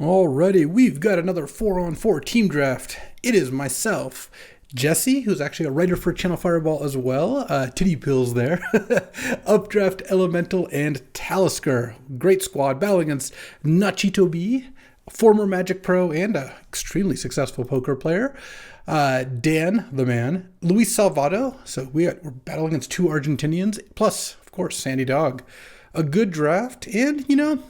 Alrighty, we've got another 4-on-4 team draft. It is myself, Jesse, who's actually a writer for Channel Fireball as well. Titty pills there. Updraft, Elemental, and Talisker. Great squad, battling against Nachito B, former Magic Pro and a extremely successful poker player. Dan, the man. Luis Salvato. So we're battling against two Argentinians, plus, of course, Sandy Dog. A good draft, and,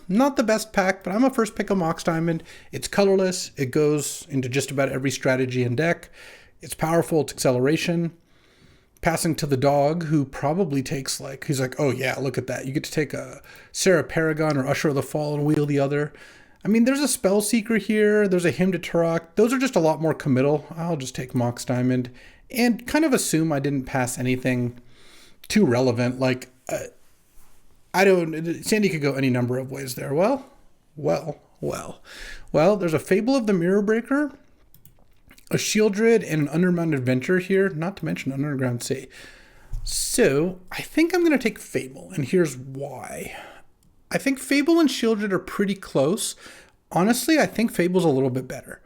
not the best pack, but I'm a first pick of Mox Diamond. It's colorless. It goes into just about every strategy and deck. It's powerful. It's acceleration. Passing to the dog, who probably takes, he's like, oh yeah, look at that. You get to take a Sarah Paragon or Usher of the Fall and wheel the other. I mean, there's a Spell Seeker here. There's a Hymn to Turok. Those are just a lot more committal. I'll just take Mox Diamond and kind of assume I didn't pass anything too relevant, Sandy could go any number of ways there. Well, there's a Fable of the Mirror Breaker, a Shieldred, and an Underground Adventure here, not to mention Underground Sea. So, I think I'm going to take Fable, and here's why. I think Fable and Shieldred are pretty close. Honestly, I think Fable's a little bit better.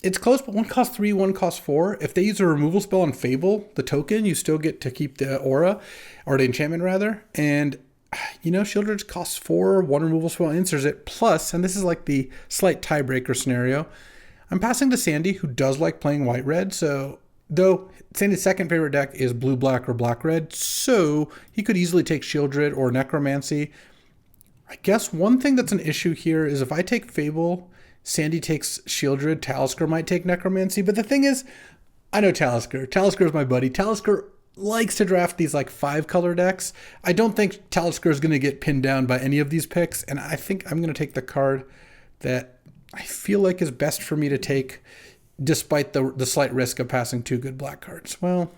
It's close, but one costs 3, one costs 4. If they use a removal spell on Fable, the token, you still get to keep the aura, or the enchantment rather. And, Shieldred costs 4, one removal spell answers it. Plus, and this is like the slight tiebreaker scenario, I'm passing to Sandy, who does like playing white-red. So, though Sandy's second favorite deck is blue-black or black-red, so he could easily take Shieldred or Necromancy. I guess one thing that's an issue here is if I take Fable, Sandy takes Shieldred, Talisker might take Necromancy, but the thing is, I know Talisker. Talisker is my buddy. Talisker likes to draft these 5-color decks. I don't think Talisker is going to get pinned down by any of these picks, and I think I'm going to take the card that I feel like is best for me to take, despite the slight risk of passing 2 good black cards. Well,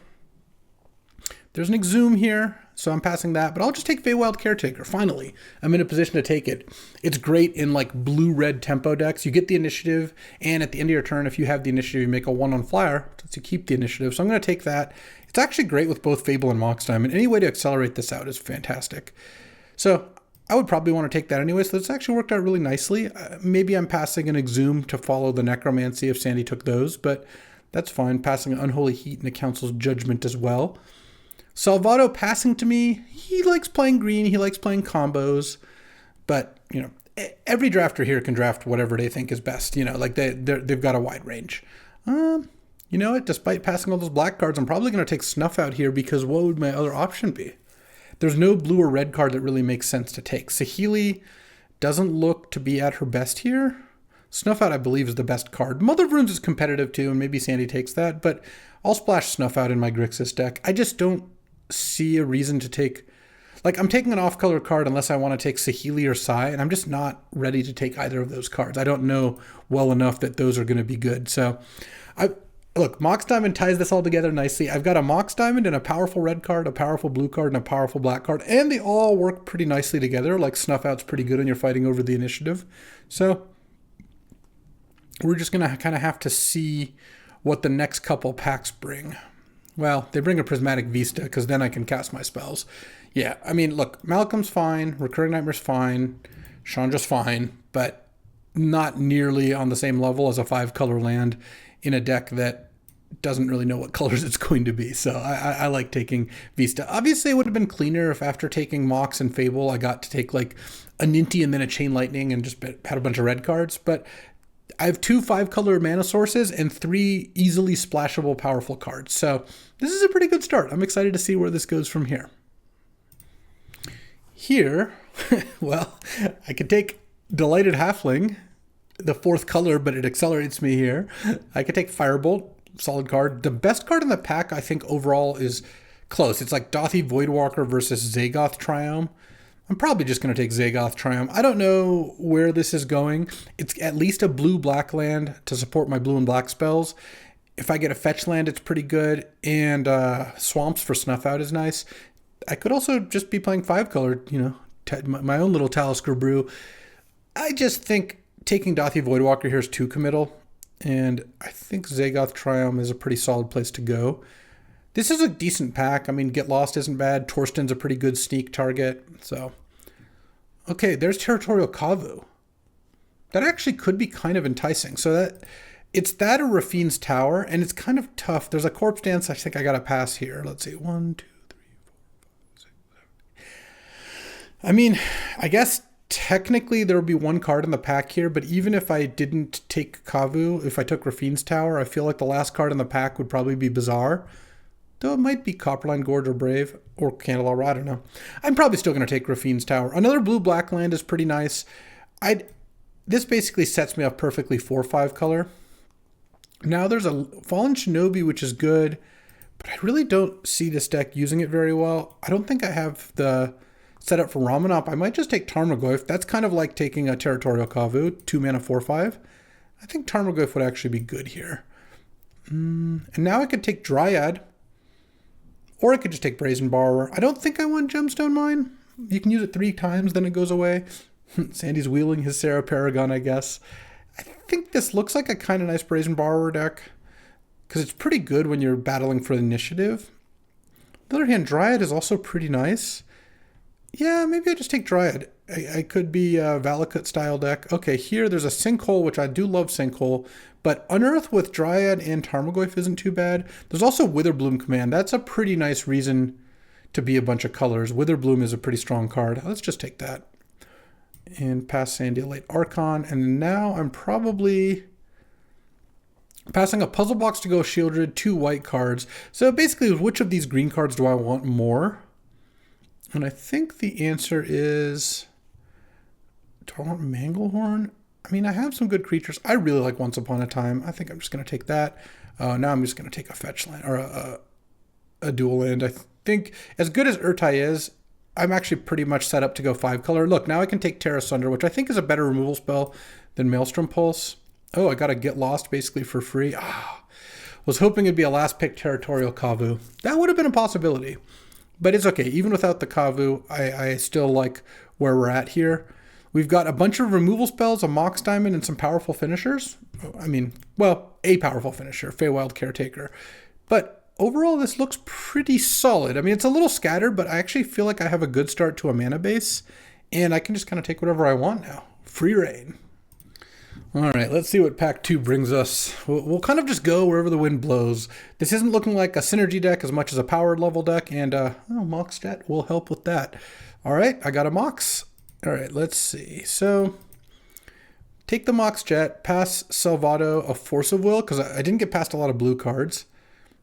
there's an Exhume here, so I'm passing that, but I'll just take Feywild Caretaker. Finally, I'm in a position to take it. It's great in blue-red tempo decks. You get the initiative, and at the end of your turn, if you have the initiative, you make a 1 on flyer to keep the initiative. So I'm going to take that. It's actually great with both Fable and Mox Diamond. Any way to accelerate this out is fantastic. So I would probably want to take that anyway, so it's actually worked out really nicely. Maybe I'm passing an Exhume to follow the Necromancy if Sandy took those, but that's fine. Passing an Unholy Heat and a Council's Judgment as well. Salvato passing to me, he likes playing green, he likes playing combos, but, every drafter here can draft whatever they think is best, they've got a wide range. You know what, despite passing all those black cards, I'm probably going to take Snuff out here because what would my other option be? There's no blue or red card that really makes sense to take. Saheeli doesn't look to be at her best here. Snuff out, I believe, is the best card. Mother of Runes is competitive too, and maybe Sandy takes that, but I'll splash Snuff out in my Grixis deck. I just don't see a reason to take, I'm taking an off-color card unless I want to take Saheeli or Sai, and I'm just not ready to take either of those cards. I don't know well enough that those are going to be good. So, look, Mox Diamond ties this all together nicely. I've got a Mox Diamond and a powerful red card, a powerful blue card, and a powerful black card, and they all work pretty nicely together. Snuff out's pretty good when you're fighting over the initiative. So, we're just going to kind of have to see what the next couple packs bring. Well, they bring a Prismatic Vista, because then I can cast my spells. Yeah, I mean, look, Malcolm's fine, Recurring Nightmare's fine, Chandra's fine, but not nearly on the same level as a 5-color land in a deck that doesn't really know what colors it's going to be. So I like taking Vista. Obviously, it would have been cleaner if after taking Mox and Fable, I got to take a Ninty and then a Chain Lightning and just had a bunch of red cards, but I have 2 5-color mana sources and 3 easily splashable powerful cards. So this is a pretty good start. I'm excited to see where this goes from here. Here, well, I could take Delighted Halfling, the 4th color, but it accelerates me here. I could take Firebolt, solid card. The best card in the pack, I think, overall is close. It's Dothi Voidwalker versus Zagoth Triome. I'm probably just going to take Zagoth Triumph. I don't know where this is going. It's at least a blue-black land to support my blue and black spells. If I get a fetch land, it's pretty good. And Swamps for Snuff Out is nice. I could also just be playing 5-color, my own little Talisker brew. I just think taking Dothi Voidwalker here is too committal. And I think Zagoth Triumph is a pretty solid place to go. This is a decent pack. I mean, Get Lost isn't bad. Torsten's a pretty good sneak target. So, okay, there's Territorial Kavu. That actually could be kind of enticing. So that it's that or Rafine's Tower, and it's kind of tough. There's a Corpse Dance I think I got to pass here. Let's see. 1, 2, 3, 4, 5, 6, 7. I mean, I guess technically there would be one card in the pack here, but even if I didn't take Kavu, if I took Rafine's Tower, I feel like the last card in the pack would probably be Bazaar. Though it might be Copperline Gorge or Brave or Candelabra, I don't know. I'm probably still going to take Rafine's Tower. Another blue-black land is pretty nice. This basically sets me up perfectly for 5 color. Now there's a Fallen Shinobi, which is good, but I really don't see this deck using it very well. I don't think I have the setup for Ramanop. I might just take Tarmogoyf. That's kind of like taking a Territorial Kavu, 2 mana, 4/5. I think Tarmogoyf would actually be good here. And now I could take Dryad, or I could just take Brazen Borrower. I don't think I want Gemstone Mine. You can use it 3 times, then it goes away. Sandy's wheeling his Sarah Paragon, I guess. I think this looks like a kind of nice Brazen Borrower deck, because it's pretty good when you're battling for initiative. On the other hand, Dryad is also pretty nice. Yeah, maybe I just take Dryad. I could be a Valakut style deck. Okay, here there's a Sinkhole, which I do love Sinkhole, but Unearth with Dryad and Tarmogoyf isn't too bad. There's also Witherbloom Command. That's a pretty nice reason to be a bunch of colors. Witherbloom is a pretty strong card. Let's just take that. And pass Sandy a late Archon. And now I'm probably passing a Puzzle Box to go Shieldred, 2 white cards. So basically, which of these green cards do I want more? And I think the answer is, do I want Manglehorn? I mean, I have some good creatures. I really like Once Upon a Time. I think I'm just going to take that. Now I'm just going to take a fetch land, or a dual land. I think as good as Urtai is, I'm actually pretty much set up to go 5 color. Look, now I can take Terra Sunder, which I think is a better removal spell than Maelstrom Pulse. Oh, I got to Get Lost basically for free. Was hoping it'd be a last pick Territorial Kavu. That would have been a possibility. But it's okay. Even without the Kavu, I still like where we're at here. We've got a bunch of removal spells, a Mox Diamond, and some powerful finishers. I mean, well, a powerful finisher, Feywild Caretaker. But overall, this looks pretty solid. I mean, it's a little scattered, but I actually feel like I have a good start to a mana base, and I can just kind of take whatever I want now. Free reign. All right, let's see what Pack 2 brings us. We'll kind of just go wherever the wind blows. This isn't looking like a synergy deck as much as a powered level deck, and Mox Jet will help with that. All right, I got a Mox. All right, let's see. So take the Mox Jet, pass Salvado a Force of Will, because I didn't get past a lot of blue cards.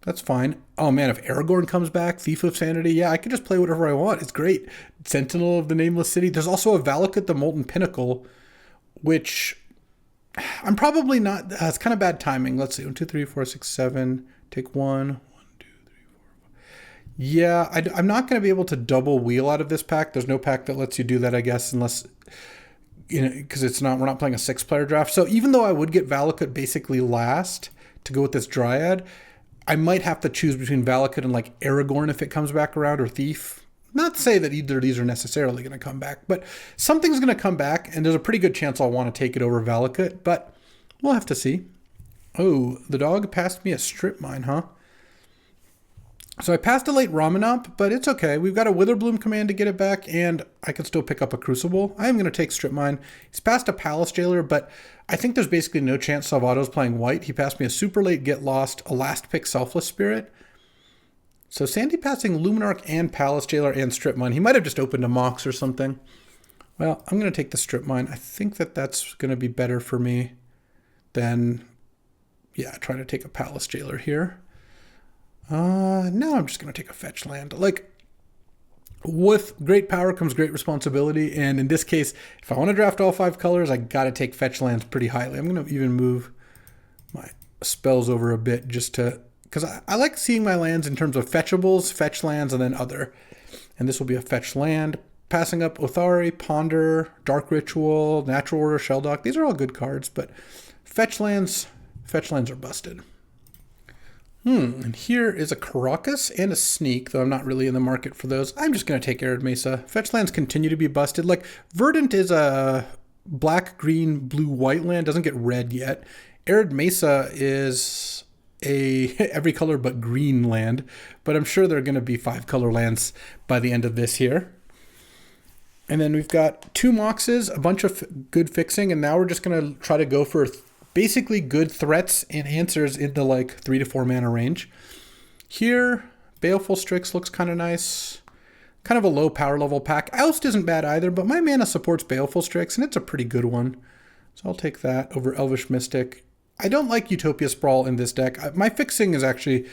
That's fine. Oh man, if Aragorn comes back, Thief of Sanity, yeah, I could just play whatever I want. It's great. Sentinel of the Nameless City. There's also a Valakut the Molten Pinnacle, which I'm probably not. It's kind of bad timing. Let's see. 1, 2, 3, 4, 6, 7. Take 1. 1, 2, 3, 4, 5. Yeah, I'm not going to be able to double wheel out of this pack. There's no pack that lets you do that, I guess, unless, you know, because we're not playing a 6-player draft. So even though I would get Valakut basically last to go with this Dryad, I might have to choose between Valakut and like Aragorn if it comes back around, or Thief. Not to say that either of these are necessarily going to come back, but something's going to come back, and there's a pretty good chance I'll want to take it over Valakut, but we'll have to see. Oh, the dog passed me a Strip Mine, huh? So I passed a late Ramanop, but it's okay. We've got a Witherbloom Command to get it back, and I can still pick up a Crucible. I am going to take Strip Mine. He's passed a Palace Jailer, but I think there's basically no chance Salvado's playing white. He passed me a super late Get Lost, a last pick Selfless Spirit. So Sandy passing Luminarch and Palace Jailer and Strip Mine. He might have just opened a Mox or something. Well, I'm going to take the Strip Mine. I think that's going to be better for me than, yeah, trying to take a Palace Jailer here. Now I'm just going to take a fetch land. Like, with great power comes great responsibility. And in this case, if I want to draft all 5 colors, I got to take fetch lands pretty highly. I'm going to even move my spells over a bit just to, because I like seeing my lands in terms of fetchables, fetch lands, and then other. And this will be a fetch land. Passing up Othari, Ponder, Dark Ritual, Natural Order, Shelldock. These are all good cards, but fetch lands are busted. And here is a Caracas and a Sneak, though I'm not really in the market for those. I'm just going to take Arid Mesa. Fetch lands continue to be busted. Like, Verdant is a black, green, blue, white land. Doesn't get red yet. Arid Mesa is a every color but green land, but I'm sure there are going to be 5 color lands by the end of this here. And then we've got 2 Moxes, a bunch of good fixing, and now we're just going to try to go for basically good threats and answers in the like 3 to 4 mana range. Here, Baleful Strix looks kind of nice. Kind of a low power level pack. Oust isn't bad either, but my mana supports Baleful Strix, and it's a pretty good one. So I'll take that over Elvish Mystic. I don't like Utopia Sprawl in this deck. My fixing is actually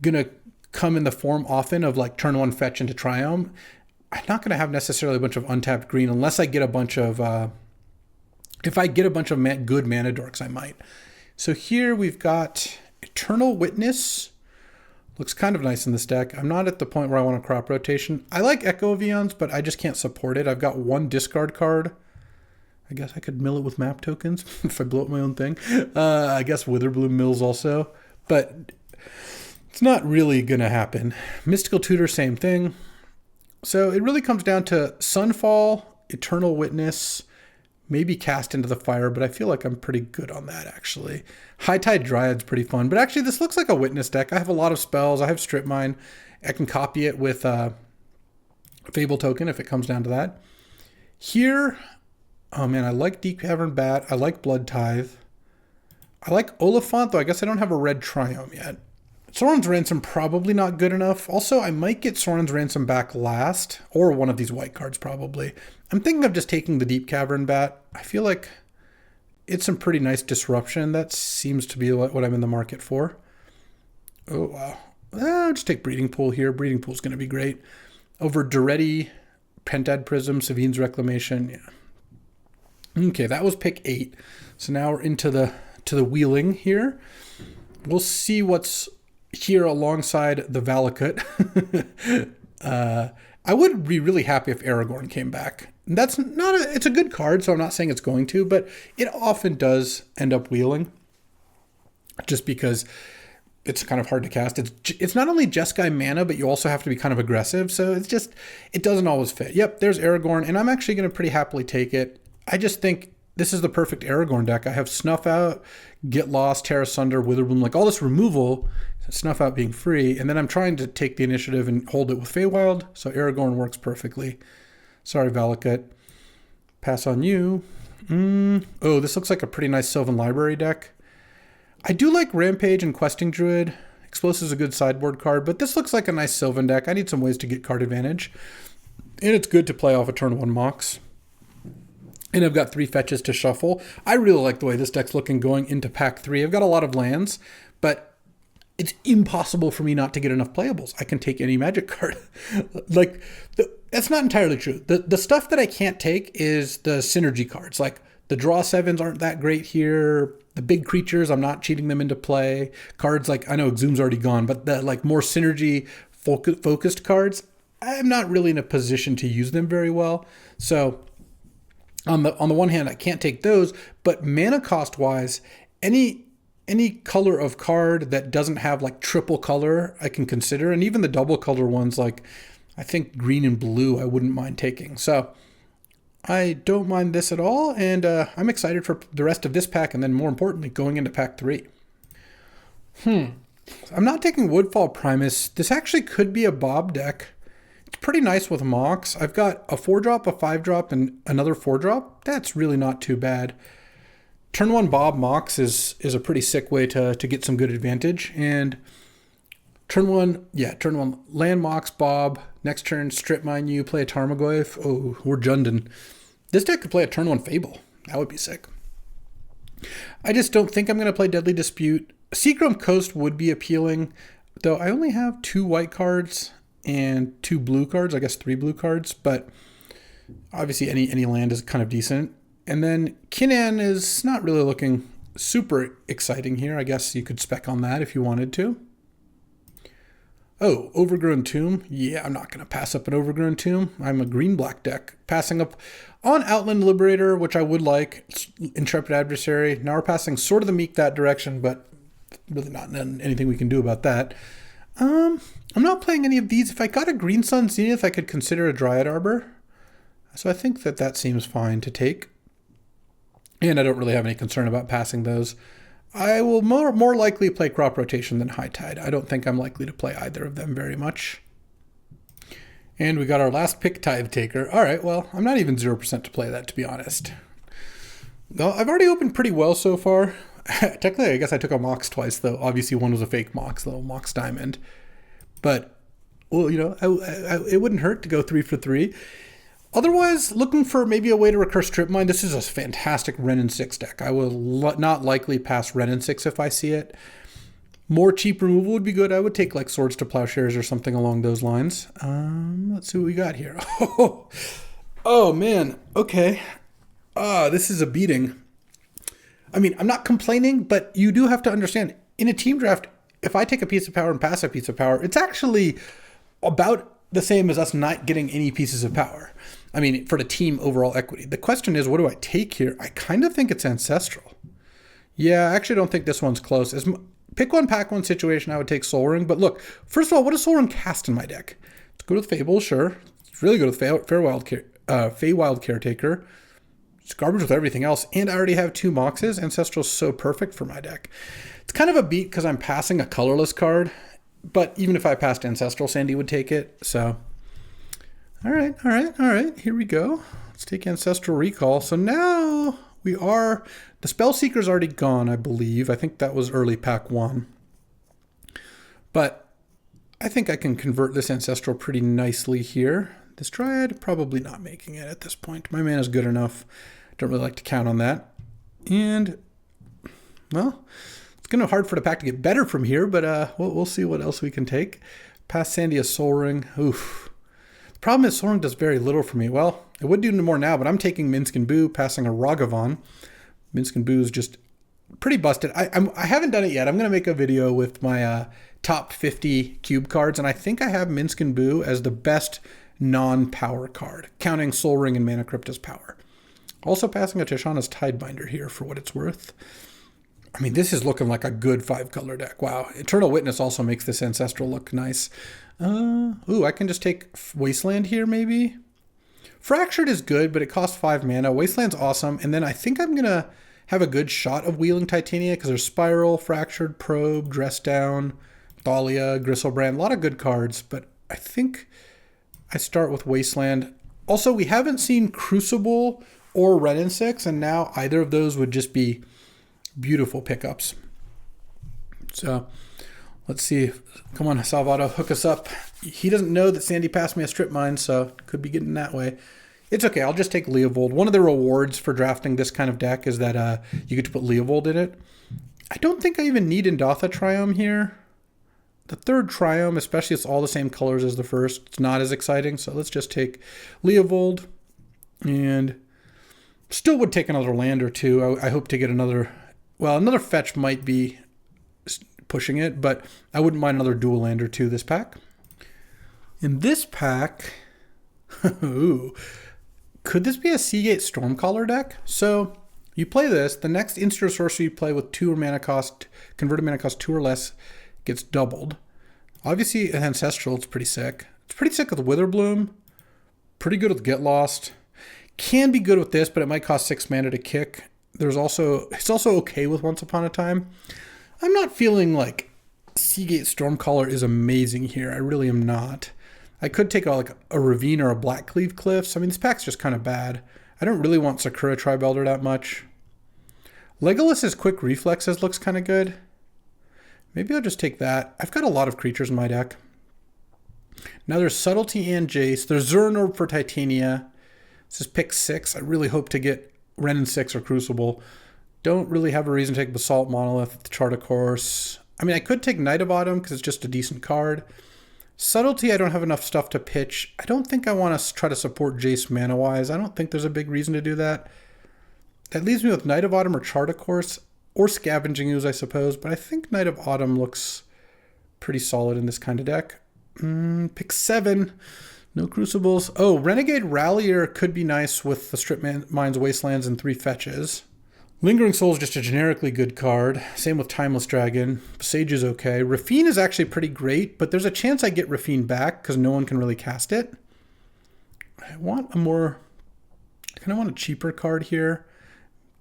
going to come in the form often of like turn 1 fetch into Triome. I'm not going to have necessarily a bunch of untapped green unless I get a bunch of... if I get a bunch of good mana dorks, I might. So here we've got Eternal Witness. Looks kind of nice in this deck. I'm not at the point where I want a crop rotation. I like Echo of Eons, but I just can't support it. I've got 1 discard card. I guess I could mill it with map tokens if I blow up my own thing. I guess Witherbloom mills also. But it's not really going to happen. Mystical Tutor, same thing. So it really comes down to Sunfall, Eternal Witness, maybe Cast into the Fire, but I feel like I'm pretty good on that, actually. High Tide Dryad's pretty fun, but actually this looks like a Witness deck. I have a lot of spells. I have Strip Mine. I can copy it with Fable Token if it comes down to that. Here, oh man, I like Deep Cavern Bat. I like Blood Tithe. I like Oliphant, though I guess I don't have a red Triome yet. Sauron's Ransom, probably not good enough. Also, I might get Sauron's Ransom back last, or one of these white cards probably. I'm thinking of just taking the Deep Cavern Bat. I feel like it's some pretty nice disruption. That seems to be what I'm in the market for. Oh, wow. I'll just take Breeding Pool here. Breeding Pool's going to be great. Over Duretti, Pentad Prism, Savine's Reclamation. Yeah. Okay, that was pick 8. So now we're into the wheeling here. We'll see what's here alongside the Valakut. I would be really happy if Aragorn came back. That's not it's a good card, so I'm not saying it's going to, but it often does end up wheeling just because it's kind of hard to cast. It's not only Jeskai mana, but you also have to be kind of aggressive, so it doesn't always fit. Yep, there's Aragorn, and I'm actually going to pretty happily take it. I just think this is the perfect Aragorn deck. I have Snuff Out, Get Lost, Terra Sunder, Witherbloom, like all this removal, Snuff Out being free, and then I'm trying to take the initiative and hold it with Feywild, so Aragorn works perfectly. Sorry, Valakut. Pass on you. Oh, this looks like a pretty nice Sylvan Library deck. I do like Rampage and Questing Druid. Explosive's a good sideboard card, but this looks like a nice Sylvan deck. I need some ways to get card advantage. And it's good to play off a turn 1 Mox. And I've got 3 fetches to shuffle. I really like the way this deck's looking going into pack 3. I've got a lot of lands, but it's impossible for me not to get enough playables. I can take any Magic card. That's not entirely true. The stuff that I can't take is the synergy cards. Like the draw 7s aren't that great here. The big creatures, I'm not cheating them into play. Cards like, I know Exhum's already gone, but the like more synergy focused cards, I'm not really in a position to use them very well. So on the one hand, I can't take those, but mana cost wise, any color of card that doesn't have like triple color, I can consider. And even the double color ones, like I think green and blue, I wouldn't mind taking. So I don't mind this at all. And I'm excited for the rest of this pack. And then more importantly, going into pack 3. I'm not taking Woodfall Primus. This actually could be a Bob deck. It's pretty nice with Mox. I've got a 4-drop, a 5-drop, and another 4-drop. That's really not too bad. Turn 1 Bob Mox is a pretty sick way to get some good advantage. And turn 1 Land Mox Bob. Next turn, Strip Mine you, play a Tarmogoyf. Oh, we're Jundin. This deck could play a turn 1 Fable. That would be sick. I just don't think I'm going to play Deadly Dispute. Seagram Coast would be appealing, though I only have 2 white cards and 2 blue cards. I guess 3 blue cards, but obviously any land is kind of decent. And then Kinnan is not really looking super exciting here. I guess you could spec on that if you wanted to. Oh, Overgrown Tomb. Yeah, I'm not going to pass up an Overgrown Tomb. I'm a green-black deck. Passing up on Outland Liberator, which I would like. Intrepid Adversary. Now we're passing Sword of the Meek that direction, but really not anything we can do about that. I'm not playing any of these. If I got a Green Sun Zenith, I could consider a Dryad Arbor. So I think that seems fine to take. And I don't really have any concern about passing those. I will more likely play Crop Rotation than High Tide. I don't think I'm likely to play either of them very much. And we got our last pick Tithe Taker. All right, well, I'm not even 0% to play that, to be honest. Well, I've already opened pretty well so far. Technically, I guess I took a Mox twice, though. Obviously, one was a fake Mox, though, Mox Diamond. But, well, you know, it wouldn't hurt to go 3 for 3. Otherwise, looking for maybe a way to recur Strip Mine. This is a fantastic Wrenn and 6 deck. I will not likely pass Wrenn and 6 if I see it. More cheap removal would be good. I would take like Swords to Plowshares or something along those lines. Let's see what we got here. Oh man. Okay. This is a beating. I mean, I'm not complaining, but you do have to understand, in a team draft, if I take a piece of power and pass a piece of power, it's actually about the same as us not getting any pieces of power. I mean, for the team overall equity. The question is, what do I take here? I kind of think it's Ancestral. Yeah, I actually don't think this one's close. Pick one, pack one situation, I would take Soul Ring. But look, first of all, what does Soul Ring cast in my deck? It's good with Fable, sure. It's really good with Feywild Caretaker. It's garbage with everything else. And I already have 2 Moxes. Ancestral's so perfect for my deck. It's kind of a beat because I'm passing a colorless card. But even if I passed Ancestral, Sandy would take it. So, all right. Here we go. Let's take Ancestral Recall. So now we are... The Spell Seeker's already gone, I believe. I think that was early pack 1. But I think I can convert this Ancestral pretty nicely here. This Dryad, probably not making it at this point. My mana is good enough. Don't really like to count on that. And, well, it's going to be hard for the pack to get better from here, but we'll see what else we can take. Pass Sandy a Soul Ring. Oof. The problem is Soul Ring does very little for me. Well, it would do more now, but I'm taking Minsk and Boo, passing a Ragavan. Minsk and Boo is just pretty busted. I haven't done it yet. I'm going to make a video with my top 50 cube cards, and I think I have Minsk and Boo as the best non-power card, counting Soul Ring and Mana Crypt as power. Also passing a Tishana's Tidebinder here for what it's worth. I mean, this is looking like a good 5-color deck. Wow. Eternal Witness also makes this Ancestral look nice. Ooh, I can just take Wasteland here, maybe? Fractured is good, but it costs 5 mana. Wasteland's awesome. And then I think I'm going to have a good shot of wheeling Titania because there's Spiral, Fractured, Probe, Dress Down, Thalia, Gristlebrand. A lot of good cards, but I think I start with Wasteland. Also, we haven't seen Crucible or Wrenn and 6, and now either of those would just be beautiful pickups. So let's see. Come on, Salvato, hook us up. He doesn't know that Sandy passed me a Strip Mine, so could be getting that way. It's okay. I'll just take Leovold. One of the rewards for drafting this kind of deck is that you get to put Leovold in it. I don't think I even need Indatha Triome here. The third Triome, especially it's all the same colors as the first, it's not as exciting. So let's just take Leovold. And still would take another land or two. I hope to get another... Well, another fetch might be pushing it, but I wouldn't mind another dual land or two this pack. In this pack... Ooh... Could this be a Seagate Stormcaller deck? So you play this, the next instant sorcery you play with converted mana cost 2 or less gets doubled. Obviously, an Ancestral, it's pretty sick. It's pretty sick with Witherbloom. Pretty good with Get Lost. Can be good with this, but it might cost 6 mana to kick. It's also okay with Once Upon a Time. I'm not feeling like Seagate Stormcaller is amazing here. I really am not. I could take a Ravine or a Blackcleave Cliffs. I mean, this pack's just kind of bad. I don't really want Sakura Tribelder that much. Legolas's Quick Reflexes looks kind of good. Maybe I'll just take that. I've got a lot of creatures in my deck. Now there's Subtlety and Jace. There's Zernorb for Titania. This is pick 6. I really hope to get Wrenn and 6 or Crucible. Don't really have a reason to take Basalt Monolith, Chart a Course. I mean, I could take Knight of Autumn because it's just a decent card. Subtlety, I don't have enough stuff to pitch. I don't think I want to try to support Jace mana-wise. I don't think there's a big reason to do that. That leaves me with Knight of Autumn or Chart a Course, or Scavenging Ooze, I suppose. But I think Knight of Autumn looks pretty solid in this kind of deck. Pick 7. No Crucibles. Oh, Renegade Rallier could be nice with the Strip Mines, Wastelands, and 3 fetches. Lingering Soul is just a generically good card. Same with Timeless Dragon. Sage is okay. Rafine is actually pretty great, but there's a chance I get Rafine back because no one can really cast it. I kind of want a cheaper card here.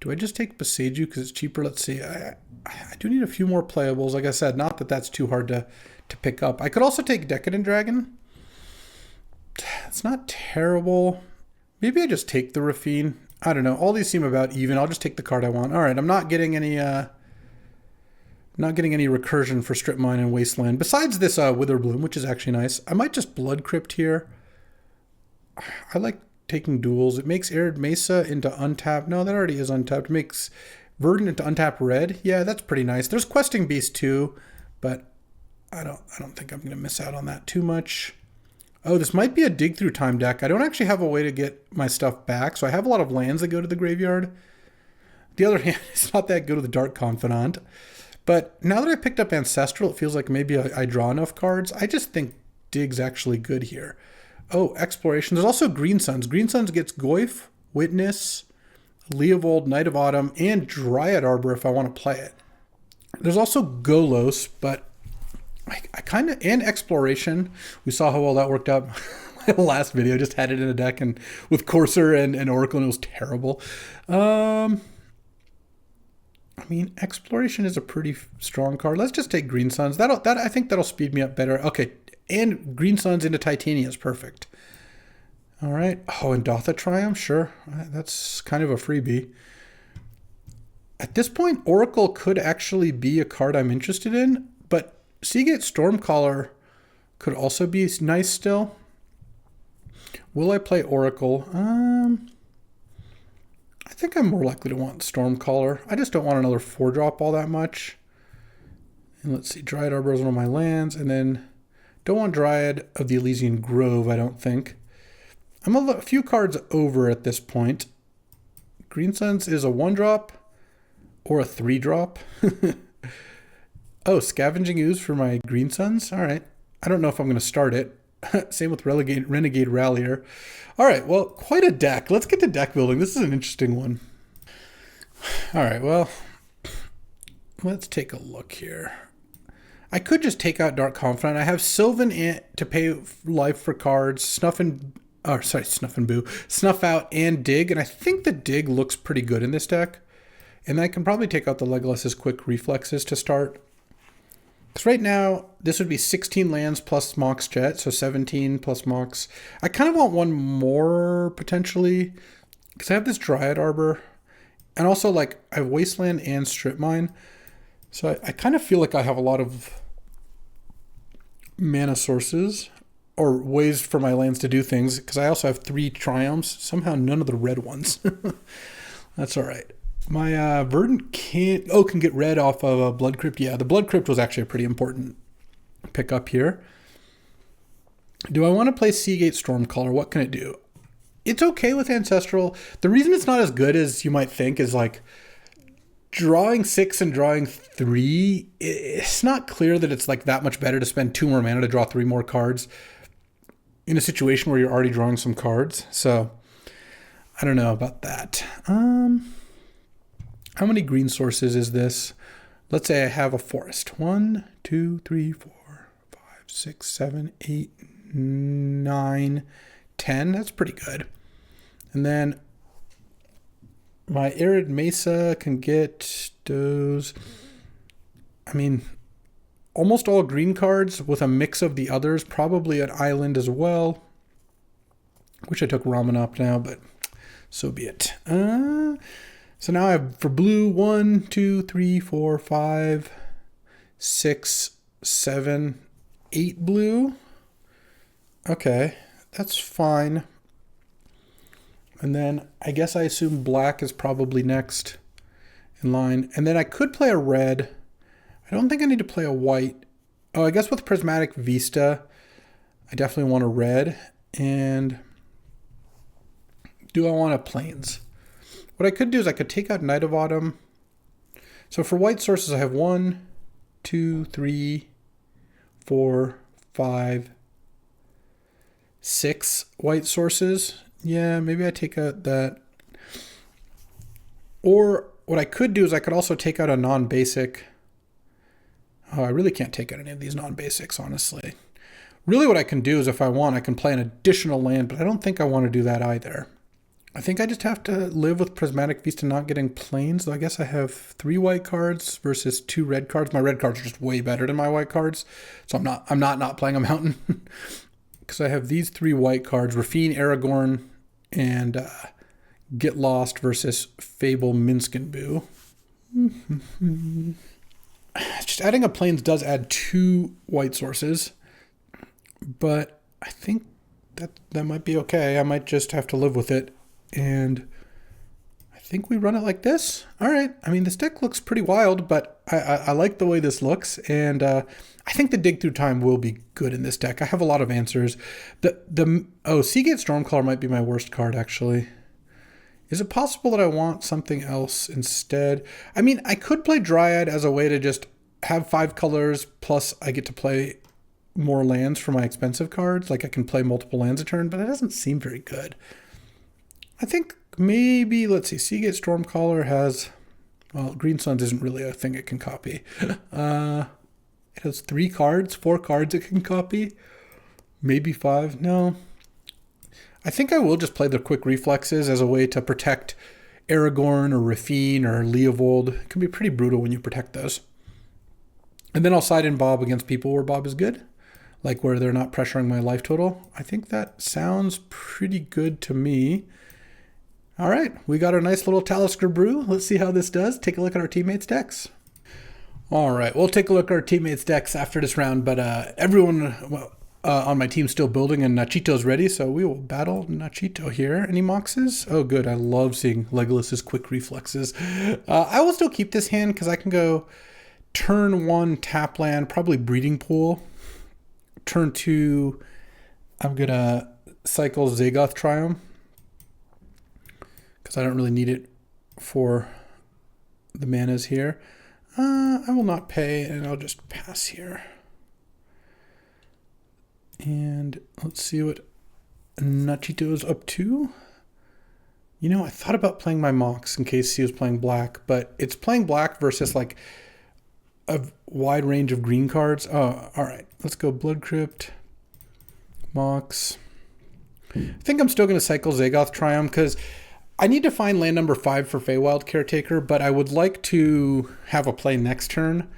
Do I just take Boseiju because it's cheaper? Let's see. I do need a few more playables. Like I said, not that that's too hard to pick up. I could also take Decadent Dragon. It's not terrible. Maybe I just take the Raffine. I don't know. All these seem about even. I'll just take the card I want. All right, I'm not getting any recursion for Strip Mine and Wasteland. Besides this Witherbloom, which is actually nice. I might just Blood Crypt here. I like taking duels. It makes Arid Mesa into untapped. No, that already is untapped. It makes Verdant into untapped red. Yeah, that's pretty nice. There's Questing Beast too, but I don't think I'm going to miss out on that too much. Oh, this might be a Dig Through Time deck. I don't actually have a way to get my stuff back, so I have a lot of lands that go to the graveyard. The other hand, it's not that good with the Dark Confidant. But now that I picked up Ancestral, it feels like maybe I draw enough cards. I just think Dig's actually good here. Oh, Exploration. There's also Green Suns. Green Suns gets Goyf, Witness, Leovold, Knight of Autumn, and Dryad Arbor if I want to play it. There's also Golos, but I kind of, and Exploration. We saw how well that worked out. My last video just had it in a deck and with Courser and Oracle, and it was terrible. I mean, Exploration is a pretty strong card. Let's just take Green Suns. I think that'll speed me up better. Okay, and Green Suns into Titania is perfect. All right. Oh, and Dotha Triumph, sure. That's kind of a freebie. At this point, Oracle could actually be a card I'm interested in, but Seagate Stormcaller could also be nice still. Will I play Oracle? I think I'm more likely to want Stormcaller. I just don't want another 4-drop all that much. And let's see, Dryad Arbor is one of my lands, and then don't want Dryad of the Elysian Grove, I don't think. I'm a few cards over at this point. Green Suns is a 1-drop or a 3-drop. Oh, Scavenging Ooze for my Green Suns? All right. I don't know if I'm going to start it. Same with Renegade Rallier. All right, well, quite a deck. Let's get to deck building. This is an interesting one. All right, well, let's take a look here. I could just take out Dark Confidant. I have Sylvan Ant to pay life for cards, Snuff Out, and Dig, and I think the Dig looks pretty good in this deck. And I can probably take out the Legolas's Quick Reflexes to start. Because right now, this would be 16 lands plus Mox Jet, so 17 plus Mox. I kind of want one more, potentially, because I have this Dryad Arbor. And also, like, I have Wasteland and Strip Mine. So I kind of feel like I have a lot of mana sources, or ways for my lands to do things, because I also have 3 Triumphs. Somehow none of the red ones. That's all right. My Verdant can get red off of a Blood Crypt. Yeah, the Blood Crypt was actually a pretty important pickup here. Do I want to play Seagate Stormcaller? What can it do? It's okay with Ancestral. The reason it's not as good as you might think is like drawing 6 and drawing 3. It's not clear that it's like that much better to spend 2 more mana to draw 3 more cards in a situation where you're already drawing some cards. So I don't know about that. How many green sources is this? Let's say I have a forest. 1, 2, 3, 4, 5, 6, 7, 8, 9, 10. That's pretty good. And then my Arid Mesa can get those. I mean, almost all green cards with a mix of the others. Probably an island as well. Wish I took Ramanop now, but so be it. So now I have for blue 1, 2, 3, 4, 5, 6, 7, 8 blue. Okay, that's fine. And then I guess I assume black is probably next in line. And then I could play a red. I don't think I need to play a white. Oh, I guess with Prismatic Vista, I definitely want a red. And do I want a plains? What I could do is I could take out Knight of Autumn. So for white sources, I have 1, 2, 3, 4, 5, 6 white sources. Yeah, maybe I take out that. Or what I could do is I could also take out a non-basic. Oh, I really can't take out any of these non-basics, honestly. Really what I can do is if I want, I can play an additional land, but I don't think I want to do that either. I think I just have to live with Prismatic Vista not getting plains. So I guess I have 3 white cards versus 2 red cards. My red cards are just way better than my white cards. So I'm not playing a mountain. because I have these 3 white cards, Rafine, Aragorn, and Get Lost versus Fable, Minsk and Boo. Just adding a plains does add 2 white sources, but I think that might be okay. I might just have to live with it, and I think we run it like this. All right. I mean, this deck looks pretty wild, but I like the way this looks, and I think the Dig Through Time will be good in this deck. I have a lot of answers. Seagate Stormcaller might be my worst card, actually. Is it possible that I want something else instead? I mean, I could play Dryad as a way to just have 5 colors, plus I get to play more lands for my expensive cards. Like I can play multiple lands a turn, but it doesn't seem very good. I think maybe, let's see, Seagate Stormcaller has, well, Green Suns isn't really a thing it can copy. It has 4 cards it can copy. Maybe 5, no. I think I will just play the quick reflexes as a way to protect Aragorn or Rafine or Leovold. It can be pretty brutal when you protect those. And then I'll side in Bob against people where Bob is good, like where they're not pressuring my life total. I think that sounds pretty good to me. All right, we got our nice little Talisker Brew. Let's see how this does. Take a look at our teammates' decks. All right, we'll take a look at our teammates' decks after this round, but everyone on my team's still building and Nachito's ready, so we will battle Nachito here. Any Moxes? Oh, good. I love seeing Legolas's quick reflexes. I will still keep this hand because I can go turn 1 tap land, probably Breeding Pool. Turn 2, I'm going to cycle Zagoth Triumph because I don't really need it for the manas here. I will not pay, and I'll just pass here. And let's see what Nachito's up to. You know, I thought about playing my Mox in case he was playing black, but it's playing black versus like a wide range of green cards. Oh, all right. Let's go Blood Crypt, Mox. I think I'm still going to cycle Zagoth Triumph because I need to find land number 5 for Feywild Caretaker, but I would like to have a play next turn.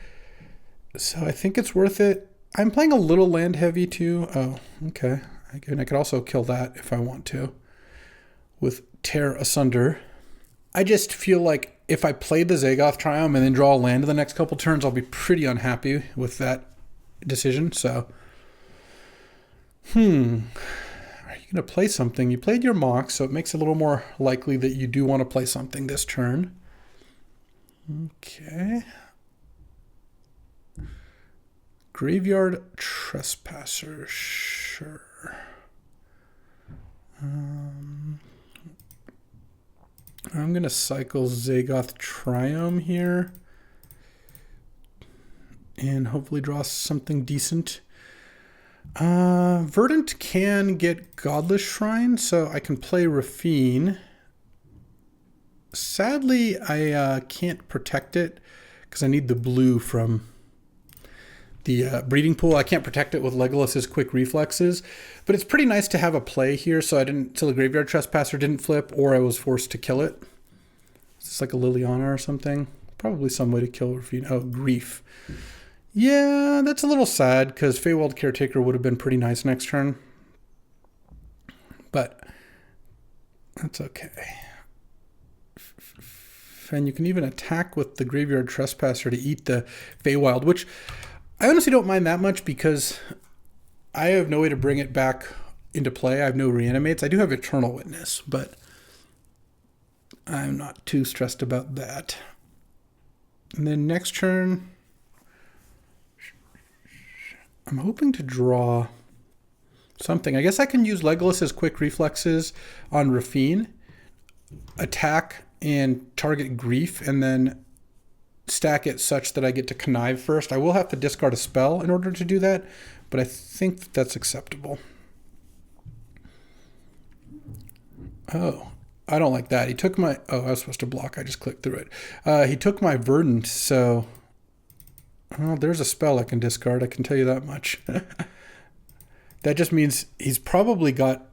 So I think it's worth it. I'm playing a little land heavy too. Oh, okay. I could also kill that if I want to with Tear Asunder. I just feel like if I play the Zagoth Triumph and then draw a land in the next couple turns, I'll be pretty unhappy with that decision. So, are you going to play something? You played your Mox, so it makes it a little more likely that you do want to play something this turn. Okay. Graveyard Trespasser, sure. I'm going to cycle Zagoth Triumph here and hopefully draw something decent. Verdant can get Godless Shrine, so I can play Rafine. Sadly, I can't protect it because I need the blue from the Breeding Pool. I can't protect it with Legolas's quick reflexes, but it's pretty nice to have a play here so the Graveyard Trespasser didn't flip or I was forced to kill it. Is this like a Liliana or something? Probably some way to kill Rafine. Oh, Grief. Yeah, that's a little sad because Feywild Caretaker would have been pretty nice next turn. But that's okay. And you can even attack with the Graveyard Trespasser to eat the Feywild, which I honestly don't mind that much because I have no way to bring it back into play. I have no reanimates. I do have Eternal Witness, but I'm not too stressed about that. And then next turn, I'm hoping to draw something. I guess I can use Legolas's quick reflexes on Rafine, attack and target Grief, and then stack it such that I get to connive first. I will have to discard a spell in order to do that, but I think that's acceptable. Oh, I don't like that. He took my... Oh, I was supposed to block. I just clicked through it. He took my Verdant, so... Well, there's a spell I can discard. I can tell you that much. That just means he's probably got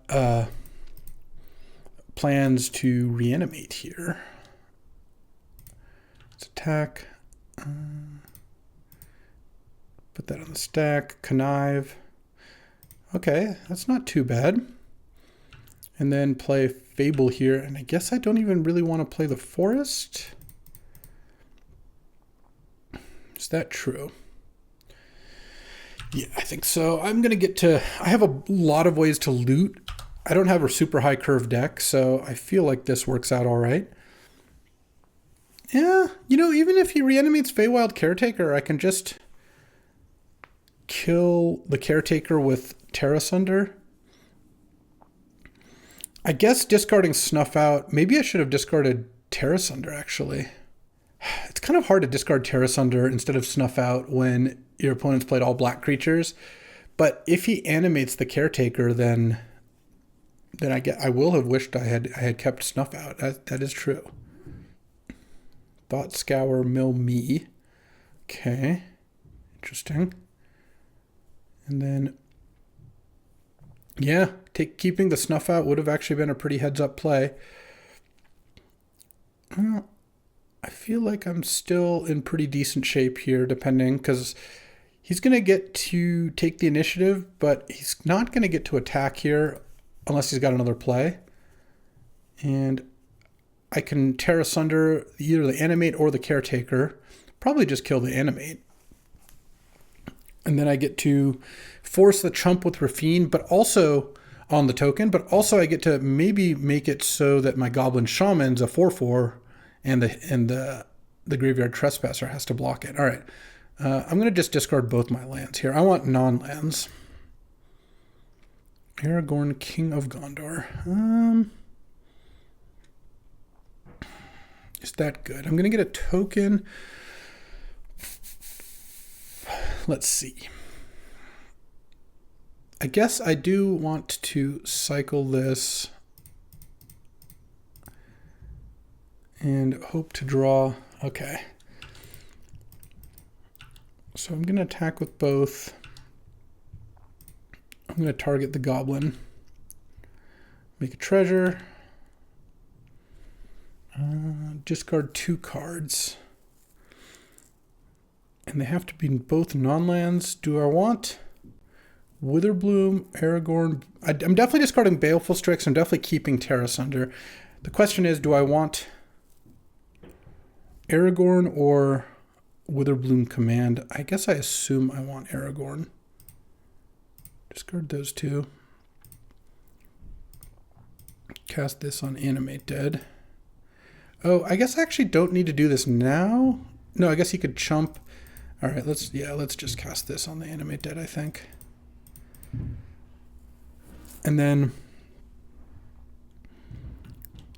plans to reanimate here. Let's attack. Put that on the stack. Connive. Okay, that's not too bad. And then play Fable here. And I guess I don't even really want to play the Forest. Is that true? Yeah, I think so. I'm going to get to... I have a lot of ways to loot. I don't have a super high curve deck, so I feel like this works out all right. Yeah, you know, even if he reanimates Feywild Caretaker, I can just kill the Caretaker with Terra Sunder. I guess discarding Snuff Out. Maybe I should have discarded Terra Sunder, actually. It's kind of hard to discard Terra Sunder instead of Snuff Out when your opponent's played all black creatures. But if he animates the Caretaker, then I will have wished I had kept Snuff Out. That is true. Thought Scour, mill me. Okay. Interesting. And then, yeah, keeping the Snuff Out would have actually been a pretty heads-up play. Well, I feel like I'm still in pretty decent shape here, depending, because he's going to get to take the initiative, but he's not going to get to attack here unless he's got another play. And I can Terra Sunder either the Animate or the Caretaker. Probably just kill the Animate. And then I get to force the Chump with Raffine, but also on the token, but also I get to maybe make it so that my Goblin Shaman's a 4/4 and the Graveyard Trespasser has to block it. All right. I'm going to just discard both my lands here. I want non-lands. Aragorn, King of Gondor. Is that good? I'm going to get a token. Let's see. I guess I do want to cycle this and hope to draw. Okay. So I'm going to attack with both. I'm going to target the Goblin. Make a treasure. Discard 2 cards. And they have to be both non-lands. Do I want Witherbloom, Aragorn? I'm definitely discarding Baleful Strix. I'm definitely keeping Terra Sunder. The question is, do I want Aragorn or Witherbloom Command? I guess I assume I want Aragorn. Discard those 2. Cast this on Animate Dead. Oh, I guess I actually don't need to do this now. No, I guess he could chump. All right, let's just cast this on the Animate Dead, I think. And then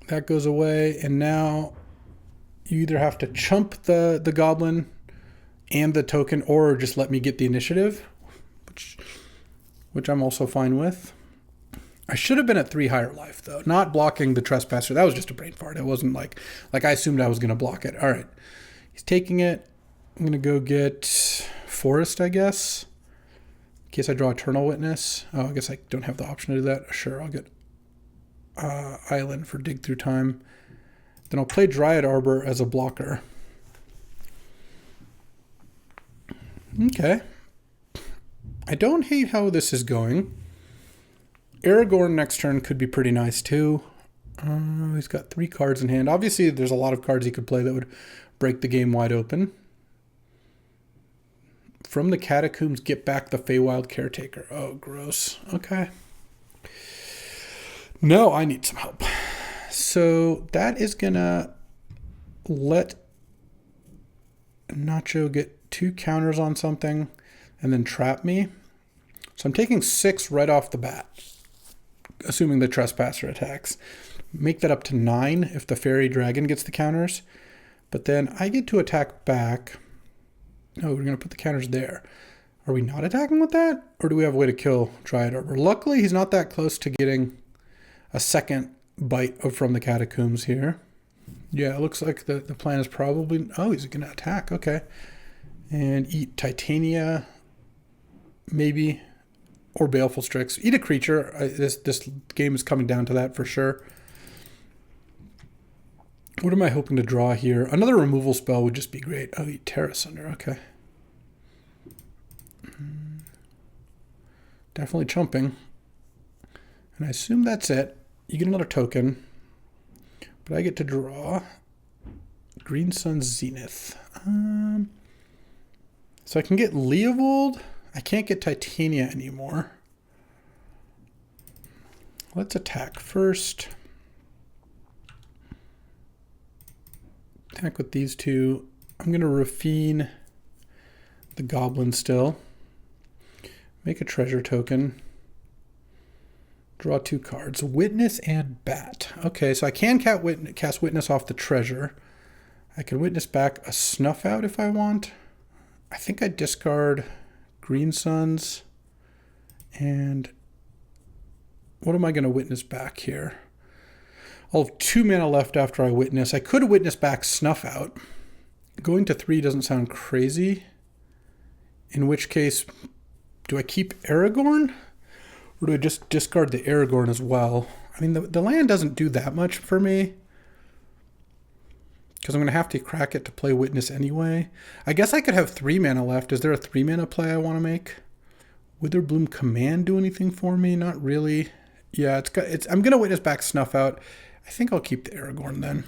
that goes away, and now you either have to chump the Goblin and the token, or just let me get the initiative, which I'm also fine with. I should have been at 3 higher life, though. Not blocking the Trespasser. That was just a brain fart. It wasn't like I assumed I was going to block it. All right. He's taking it. I'm going to go get Forest, I guess, in case I draw Eternal Witness. Oh, I guess I don't have the option to do that. Sure, I'll get Island for Dig Through Time. Then I'll play Dryad Arbor as a blocker. Okay. I don't hate how this is going. Aragorn next turn could be pretty nice too. He's got 3 cards in hand. Obviously, there's a lot of cards he could play that would break the game wide open. From the Catacombs, get back the Feywild Caretaker. Oh, gross. Okay. No, I need some help. So that is going to let Nacho get 2 counters on something and then trap me. So I'm taking 6 right off the bat, assuming the Trespasser attacks. Make that up to 9 if the Fairy Dragon gets the counters. But then I get to attack back. Oh, we're going to put the counters there. Are we not attacking with that? Or do we have a way to kill Dryad Arbor? Luckily, he's not that close to getting a second bite from the Catacombs here. Yeah, it looks like the plan is probably... Oh, he's going to attack. Okay. And eat Titania, maybe. Or Baleful Strix. Eat a creature. This game is coming down to that for sure. What am I hoping to draw here? Another removal spell would just be great. Oh, eat Terra Sunder. Okay. Definitely chumping. And I assume that's it. You get another token. But I get to draw Green Sun Zenith. So I can get Leovold. I can't get Titania anymore. Let's attack first. Attack with these two. I'm going to Raffine the Goblin still. Make a treasure token. Draw 2 cards. Witness and Bat. Okay, so I can cast Witness off the treasure. I can Witness back a Snuff Out if I want. I think I discard Green Suns. And what am I going to Witness back here? I'll have 2 mana left after I Witness. I could Witness back Snuff Out. Going to 3 doesn't sound crazy. In which case, do I keep Aragorn? Or do I just discard the Aragorn as well? I mean, the land doesn't do that much for me. Because I'm going to have to crack it to play Witness anyway. I guess I could have 3 mana left. Is there a 3 mana play I want to make? Witherbloom Command do anything for me? Not really. Yeah, I'm going to Witness back Snuff Out. I think I'll keep the Aragorn then.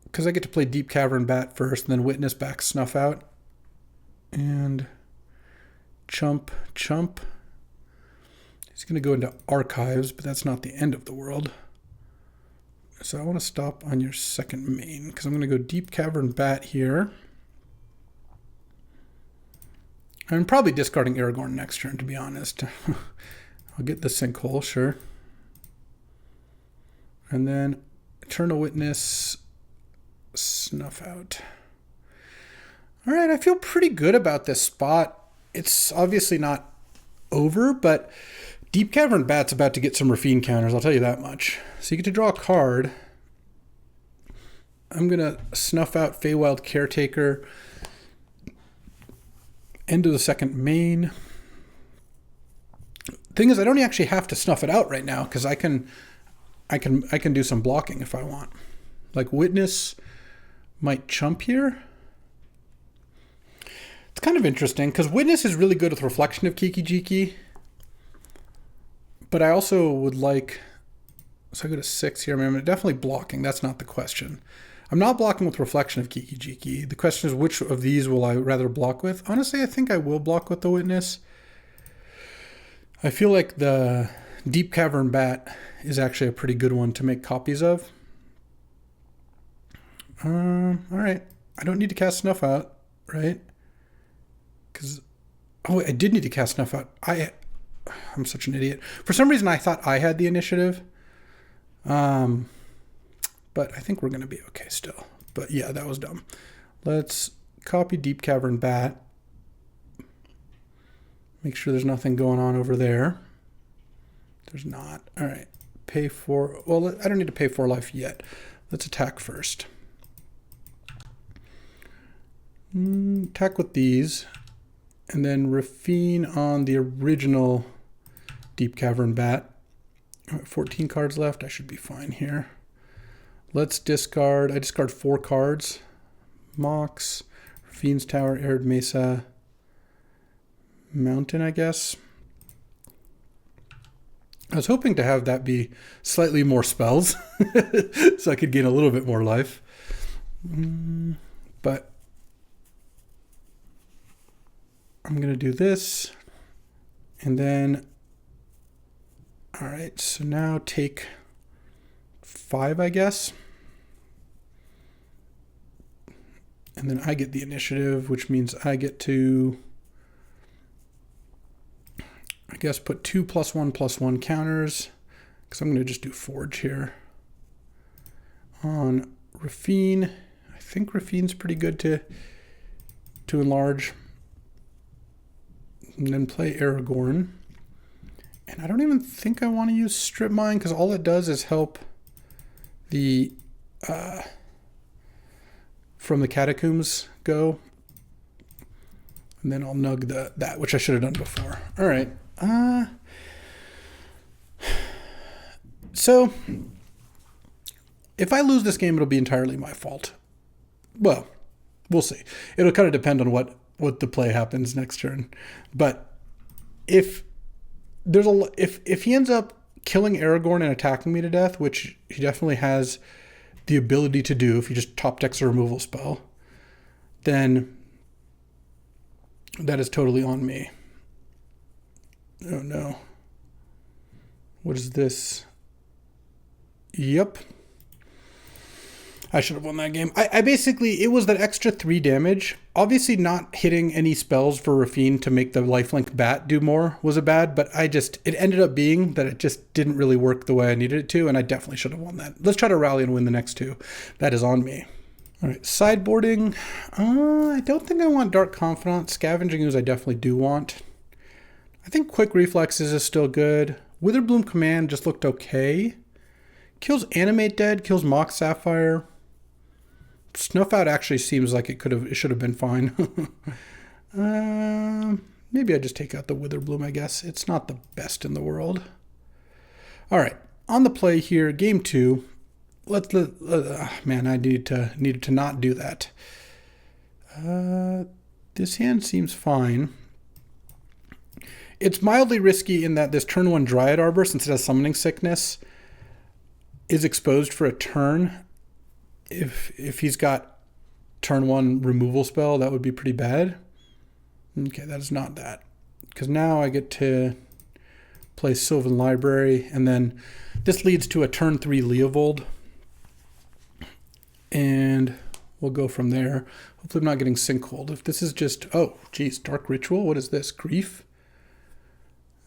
Because I get to play Deep Cavern Bat first, and then Witness back Snuff Out. And chump. He's going to go into Archives, but that's not the end of the world. So I want to stop on your second main, because I'm going to go Deep Cavern Bat here. I'm probably discarding Aragorn next turn, to be honest. I'll get the Sinkhole, sure. And then Eternal Witness, Snuff Out. All right, I feel pretty good about this spot. It's obviously not over, but Deep Cavern Bat's about to get some Raffine counters, I'll tell you that much. So you get to draw a card. I'm going to Snuff Out Feywild Caretaker. End of the second main. Thing is, I don't actually have to snuff it out right now, because I can do some blocking if I want. Like Witness might chump here. It's kind of interesting, because Witness is really good with Reflection of Kiki-Jiki. But I also would like... So I go to 6 here. I mean, I'm definitely blocking. That's not the question. I'm not blocking with Reflection of Kiki-Jiki. The question is, which of these will I rather block with? Honestly, I think I will block with the Witness. I feel like the Deep Cavern Bat is actually a pretty good one to make copies of. All right. I don't need to cast Snuff Out, right? Because, oh, I did need to cast Snuff Out. I'm such an idiot. For some reason, I thought I had the initiative. But I think we're going to be okay still. But yeah, that was dumb. Let's copy Deep Cavern Bat. Make sure there's nothing going on over there. There's not. All right. Pay 4. Well, I don't need to pay 4 life yet. Let's attack first. Attack with these. And then Raffine on the original Deep Cavern Bat. 14 cards left. I should be fine here. Let's discard. I discard 4 cards. Mox, Raffine's Tower, Arid Mesa, Mountain, I guess. I was hoping to have that be slightly more spells so I could gain a little bit more life. But I'm going to do this. And then, all right, so now take 5, I guess. And then I get the initiative, which means I get to, I guess, put 2 +1/+1 counters, because I'm going to just do Forge here. On Raffine, I think Raffine's pretty good to enlarge. And then play Aragorn. And I don't even think I want to use Strip Mine, because all it does is help the from the Catacombs go. And then I'll nug that, which I should have done before. All right. So if I lose this game, it'll be entirely my fault. Well, we'll see. It'll kind of depend on what the play happens next turn. But if if he ends up killing Aragorn and attacking me to death, which he definitely has the ability to do if he just top decks a removal spell, then that is totally on me. Oh no. What is this? Yep. I should have won that game. I basically, it was that extra 3 damage. Obviously not hitting any spells for Rafine to make the lifelink bat do more was a bad, but it ended up being that it just didn't really work the way I needed it to, and I definitely should have won that. Let's try to rally and win the next 2. That is on me. All right, sideboarding. I don't think I want Dark Confidant. Scavenging Ooze I definitely do want. I think Quick Reflexes is still good. Witherbloom Command just looked okay. Kills Animate Dead, kills Mock Sapphire. Snuff Out actually seems like it should have been fine. Maybe I just take out the Witherbloom, I guess. It's not the best in the world. All right, on the play here, game 2. Man, I needed to not do that. This hand seems fine. It's mildly risky in that this turn 1 Dryad Arbor, since it has Summoning Sickness, is exposed for a turn. If he's got turn 1 removal spell, that would be pretty bad. Okay, that is not that. Because now I get to play Sylvan Library, and then this leads to a turn 3 Leovold. And we'll go from there. Hopefully I'm not getting Sinkhole. If this is just, oh, geez, Dark Ritual, what is this? Grief?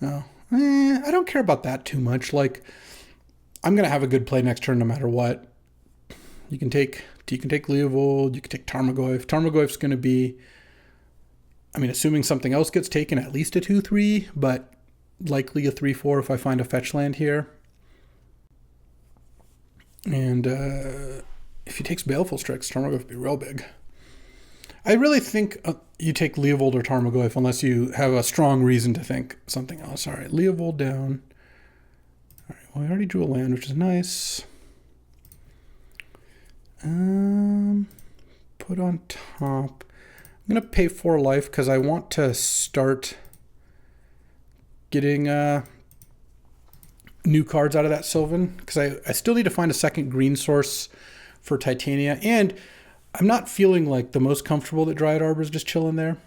No. I don't care about that too much. Like, I'm going to have a good play next turn no matter what. You can take Leovold, you can take Tarmogoyf. Tarmogoyf's going to be, I mean, assuming something else gets taken, at least a 2/3, but likely a 3/4 if I find a fetch land here. And if he takes Baleful Strix, Tarmogoyf would be real big. I really think you take Leovold or Tarmogoyf unless you have a strong reason to think something else. All right, Leovold down. All right, well, I already drew a land, which is nice. Put on top. I'm going to pay 4 life because I want to start getting new cards out of that Sylvan, because I still need to find a second green source for Titania, and I'm not feeling like the most comfortable that Dryad Arbor is just chilling there.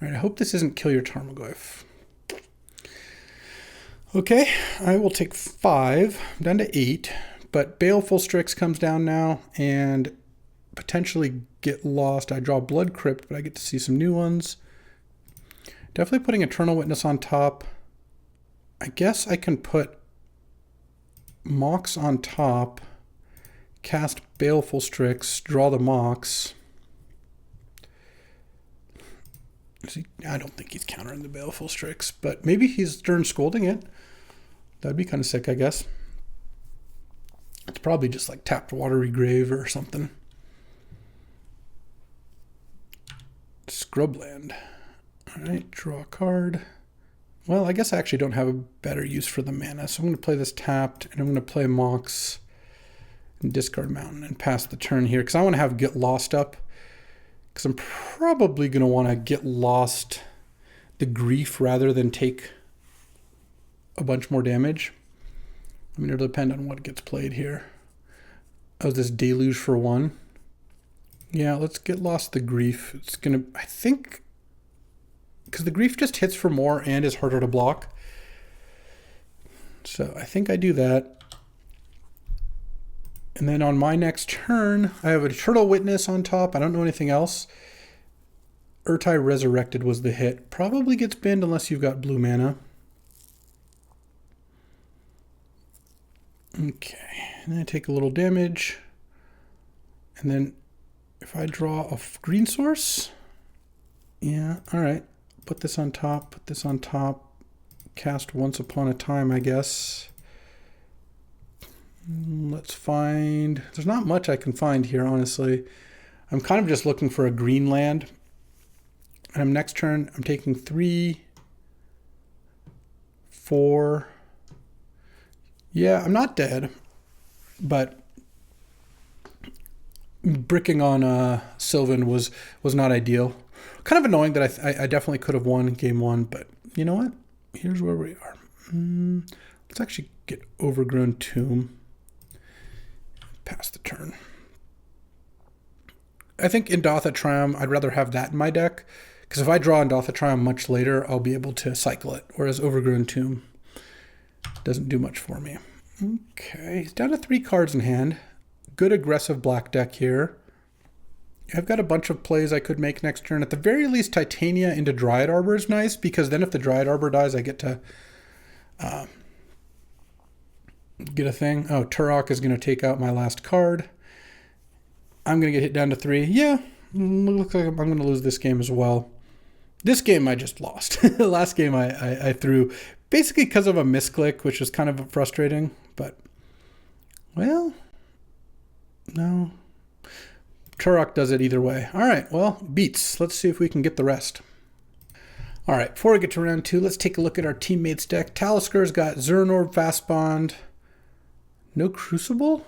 All right, I hope this isn't Kill Your Tarmogoyf. Okay, I will take 5, I'm down to 8, but Baleful Strix comes down now, and potentially Get Lost. I draw Blood Crypt, but I get to see some new ones. Definitely putting Eternal Witness on top. I guess I can put Mox on top, cast Baleful Strix, draw the Mox. See, I don't think he's countering the Baleful Strix, but maybe he's Stern Scolding it. That'd be kind of sick, I guess. It's probably just like Tapped Watery Grave or something. Scrubland. All right, draw a card. Well, I guess I actually don't have a better use for the mana, so I'm going to play this tapped, and I'm going to play Mox and discard Mountain and pass the turn here, because I want to have Get Lost up, because I'm probably going to want to Get Lost the Grief rather than take a bunch more damage. I mean, it'll depend on what gets played here. Oh, this Deluge for 1. Yeah, let's Get Lost the Grief. It's going to, I think, because the Grief just hits for more and is harder to block. So I think I do that. And then on my next turn, I have a Eternal Witness on top. I don't know anything else. Urtai Resurrected was the hit. Probably gets banned unless you've got blue mana. Okay, and then I take a little damage. And then if I draw a green source, yeah, all right. Put this on top, put this on top. Cast Once Upon a Time, I guess. Let's find, there's not much I can find here, honestly. I'm kind of just looking for a green land. And next turn, I'm taking 3, 4. Yeah, I'm not dead, but bricking on Sylvan was not ideal. Kind of annoying that I definitely could have won game one, but you know what? Here's where we are. Let's actually get Overgrown Tomb. Pass the turn. I think Indotha Triumph, I'd rather have that in my deck, because if I draw Indotha Triumph much later, I'll be able to cycle it, whereas Overgrown Tomb doesn't do much for me. Okay, he's down to 3 cards in hand. Good aggressive black deck here. I've got a bunch of plays I could make next turn. At the very least, Titania into Dryad Arbor is nice, because then if the Dryad Arbor dies, I get to get a thing. Oh, Turok is going to take out my last card. I'm going to get hit down to 3. Yeah, looks like I'm going to lose this game as well. This game I just lost. The last game I threw, basically because of a misclick, which is kind of frustrating. But, well, no. Turok does it either way. All right, well, beats. Let's see if we can get the rest. All right, before we get to round 2, let's take a look at our teammates' deck. Taliscar's got Zernorb, Fastbond. No Crucible?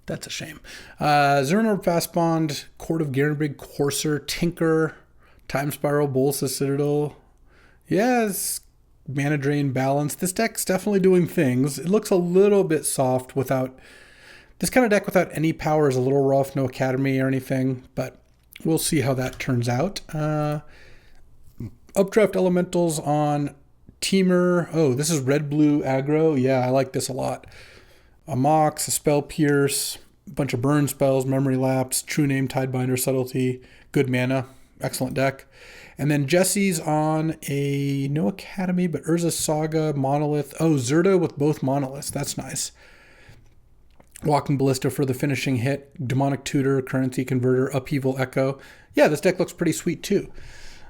That's a shame. Zernorb, Fastbond, Court of Garenbrig, Courser, Tinker, Time Spiral, Bolsa, Citadel. Yes, Mana Drain, Balance. This deck's definitely doing things. It looks a little bit soft without... This kind of deck without any power is a little rough, no Academy or anything, but we'll see how that turns out. Updraft Elementals on Teamer. Oh, this is red-blue aggro. Yeah, I like this a lot. A Mox, a Spell Pierce, a bunch of burn spells, Memory Lapse, True Name, Tidebinder, Subtlety, good mana, excellent deck. And then Jesse's on a no Academy, but Urza's Saga, Monolith. Oh, Zerda with both Monoliths. That's nice. Walking Ballista for the finishing hit, Demonic Tutor, Currency Converter, Upheaval Echo. Yeah, this deck looks pretty sweet too.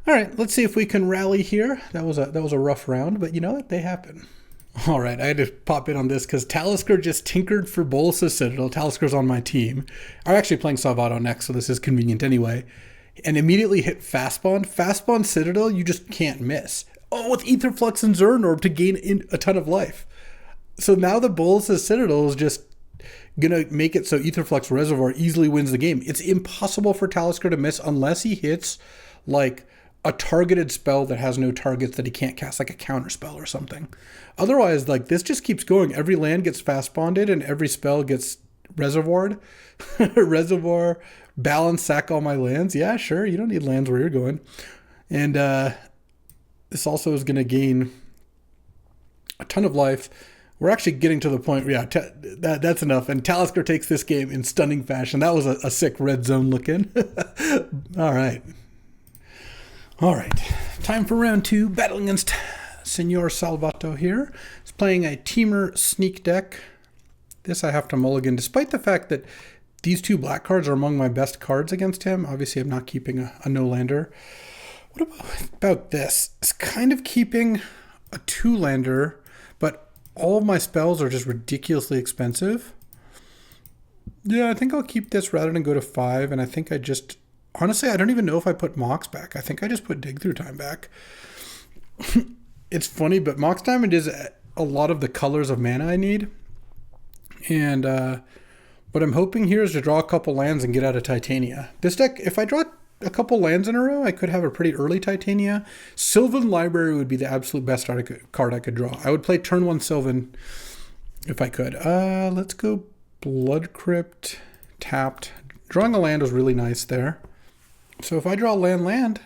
All right, let's see if we can rally here. That was a rough round, but you know what? They happen. All right, I had to pop in on this because Talisker just tinkered for Bolsa Citadel. Talisker's on my team. I'm actually playing Salvato next, so this is convenient anyway. And immediately hit Fastbond. Fastbond Citadel, you just can't miss. Oh, with Aetherflux and Zernorb to gain a ton of life. So now the Bolsa Citadel is just gonna make it so Aetherflux Reservoir easily wins the game. It's impossible for Talisker to miss unless he hits like a targeted spell that has no targets that he can't cast, like a counter spell or something. Otherwise, like this just keeps going. Every land gets fast bonded and every spell gets reservoired. Reservoir, balance, sack all my lands. Yeah, sure. You don't need lands where you're going. And this also is going to gain a ton of life. We're actually getting to the point where, yeah, that's enough. And Talisker takes this game in stunning fashion. That was a sick red zone looking. All right. All right. Time for round 2. Battle against Senor Salvato here. He's playing a Teamer Sneak deck. This I have to mulligan, despite the fact that these 2 black cards are among my best cards against him. Obviously, I'm not keeping a no-lander. What about this? It's kind of keeping a 2-lander, but all of my spells are just ridiculously expensive. Yeah, I think I'll keep this rather than go to 5. And I think I just... Honestly, I don't even know if I put Mox back. I think I just put Dig Through Time back. It's funny, but Mox Diamond is a lot of the colors of mana I need. And what I'm hoping here is to draw a couple lands and get out of Titania. This deck, if I draw a couple lands in a row, I could have a pretty early Titania. Sylvan Library would be the absolute best card I could draw. I would play turn 1 Sylvan if I could. Let's go Blood Crypt, tapped. Drawing a land was really nice there. So if I draw land,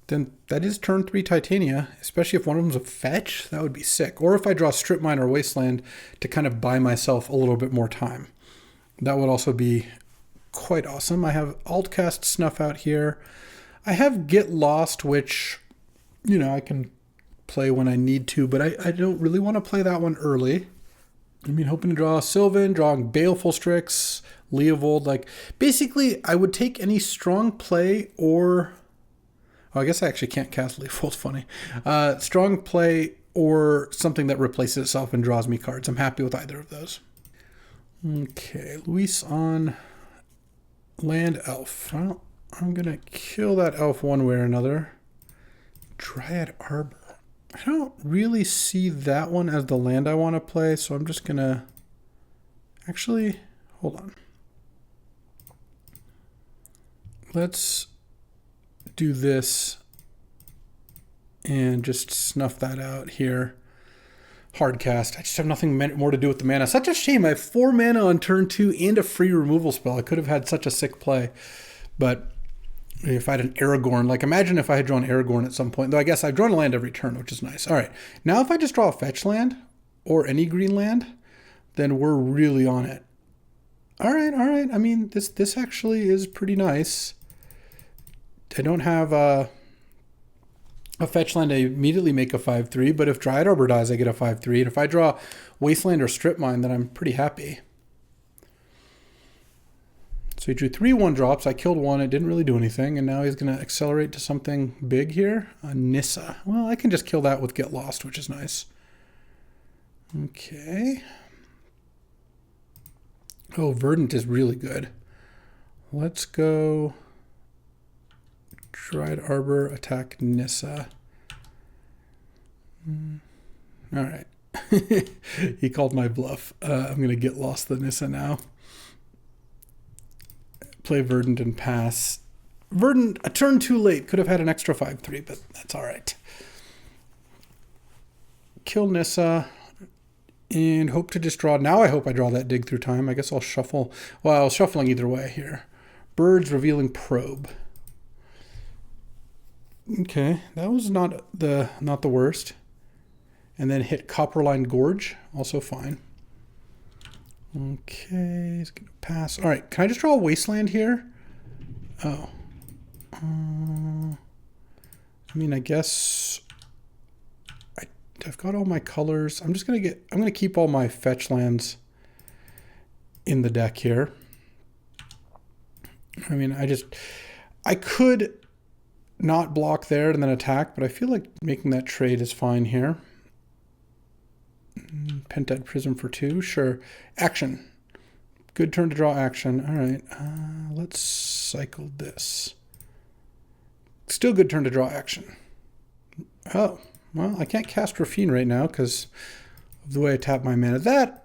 then that is turn 3 Titania, especially if one of them's a fetch. That would be sick. Or if I draw Strip Mine or Wasteland to kind of buy myself a little bit more time. That would also be quite awesome. I have Altcast Snuff out here. I have Get Lost, which, you know, I can play when I need to, but I don't really want to play that one early. I mean, hoping to draw Sylvan, drawing Baleful Strix, Leovold. Like, basically, I would take any strong play or... Oh, I guess I actually can't cast Leovold. Funny. Strong play or something that replaces itself and draws me cards. I'm happy with either of those. Okay, Luis on Land Elf. Well, I'm going to kill that elf one way or another. Dryad Arbor. I don't really see that one as the land I want to play, so I'm just going to... Actually, hold on. Let's do this and just snuff that out here. Hard cast. I just have nothing more to do with the mana. Such a shame. I have 4 mana on turn 2 and a free removal spell. I could have had such a sick play. But if I had an Aragorn, like imagine if I had drawn Aragorn at some point. Though I guess I've drawn a land every turn, which is nice. All right. Now if I just draw a fetch land or any green land, then we're really on it. All right. I mean, this actually is pretty nice. I don't have a fetch land, I immediately make a 5/3, but if Dryad Arbor dies, I get a 5/3. And if I draw Wasteland or Strip Mine, then I'm pretty happy. So he drew 3 1-drops. I killed one. It didn't really do anything. And now he's going to accelerate to something big here. A Nissa. Well, I can just kill that with Get Lost, which is nice. Okay. Oh, Verdant is really good. Let's go Dryad Arbor, attack Nissa. All right. He called my bluff. I'm going to Get Lost the Nissa now. Play Verdant and pass. Verdant, a turn too late. Could have had an extra 5/3, but that's all right. Kill Nissa and hope to just draw. Now I hope I draw that Dig Through Time. I guess I'll shuffle. Well, I was shuffling either way here. Birds, Revealing Probe. Okay, that was not the worst. And then hit Copperline Gorge, also fine. Okay, he's gonna pass. All right, can I just draw a Wasteland here? Oh, I mean, I guess I've got all my colors. I'm gonna keep all my fetch lands in the deck here. I mean, I could not block there and then attack, but I feel like making that trade is fine here. Pentad Prism for 2, sure. Action. Good turn to draw action. All right, let's cycle this. Still good turn to draw action. Oh, well, I can't cast Rafine right now because of the way I tap my mana.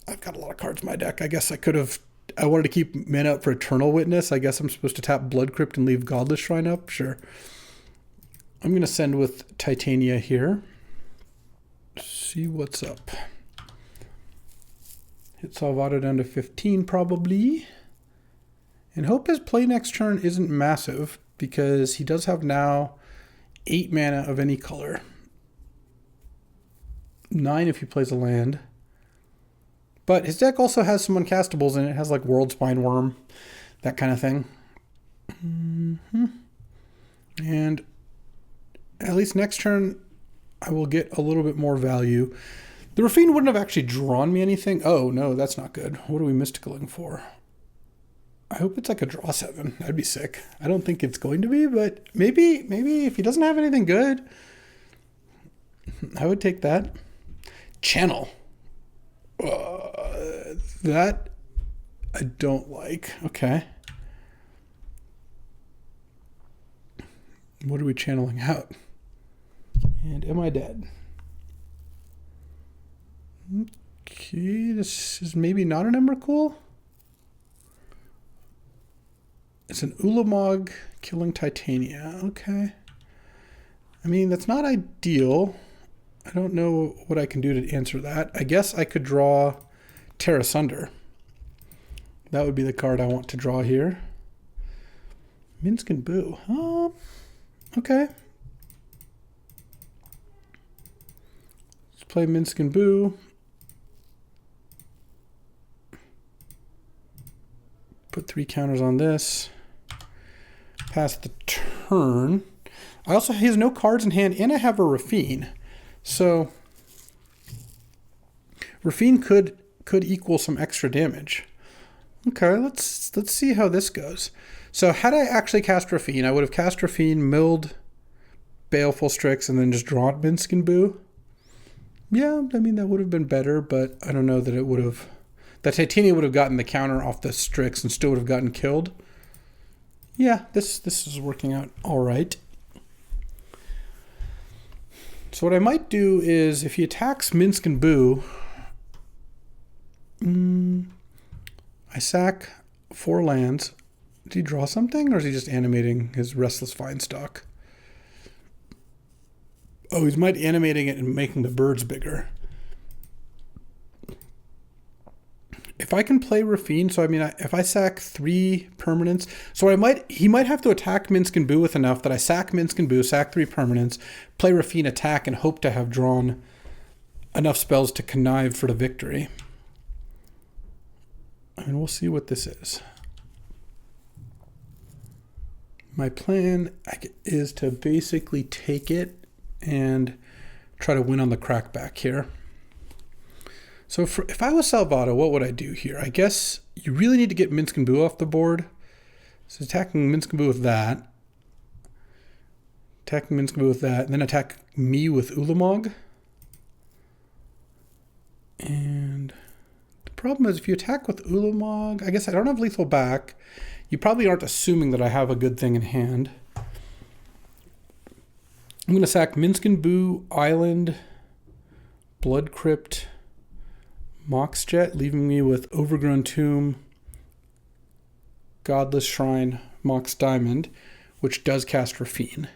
I've got a lot of cards in my deck. I guess I wanted to keep mana up for Eternal Witness. I guess I'm supposed to tap Blood Crypt and leave Godless Shrine up. Sure. I'm going to send with Titania here. See what's up. Hit Salvado down to 15 probably. And hope his play next turn isn't massive because he does have now 8 mana of any color. 9 if he plays a land. But his deck also has some uncastables in it. It has like World Spine Worm, that kind of thing. And at least next turn, I will get a little bit more value. The Rafine wouldn't have actually drawn me anything. Oh, no, that's not good. What are we mysticaling for? I hope it's like a draw 7. That'd be sick. I don't think it's going to be, but maybe if he doesn't have anything good, I would take that. Channel. That I don't like. Okay. What are we channeling out? And am I dead? Okay, this is maybe not an Emrakul. It's an Ulamog killing Titania. Okay. I mean, that's not ideal. I don't know what I can do to answer that. I guess I could draw Terra Sunder. That would be the card I want to draw here. Minsk and Boo. Okay. Let's play Minsk and Boo. Put 3 counters on this. Pass the turn. He has no cards in hand, and I have a Rafine. So Rafine could equal some extra damage. Okay, let's see how this goes. So had I actually cast Rafine, I would have cast Rafine, milled Baleful Strix, and then just drawn Minsk and Boo. Yeah, I mean, that would have been better, but I don't know that it would have... That Titania would have gotten the counter off the Strix and still would have gotten killed. Yeah, this is working out all right. So what I might do is, if he attacks Minsk and Boo, I sack 4 lands, Did he draw something, or is he just animating his Restless Vinestock? Oh, he's might animating it and making the birds bigger. If I can play Rafine, so I mean, if I sack 3 permanents, so he might have to attack Minsk and Boo with enough that I sack Minsk and Boo, sack 3 permanents, play Rafine, attack, and hope to have drawn enough spells to connive for the victory. And we'll see what this is. My plan is to basically take it and try to win on the crackback here. So if I was Salvato, what would I do here? I guess you really need to get Minsk and Boo off the board. So attacking Minsk and Boo with that. Attacking Minsk and Boo with that. And then attack me with Ulamog. And the problem is if you attack with Ulamog, I guess I don't have lethal back. You probably aren't assuming that I have a good thing in hand. I'm going to sack Minsk and Boo, Island, Blood Crypt, Moxjet, leaving me with Overgrown Tomb, Godless Shrine, Mox Diamond, which does cast Rafine.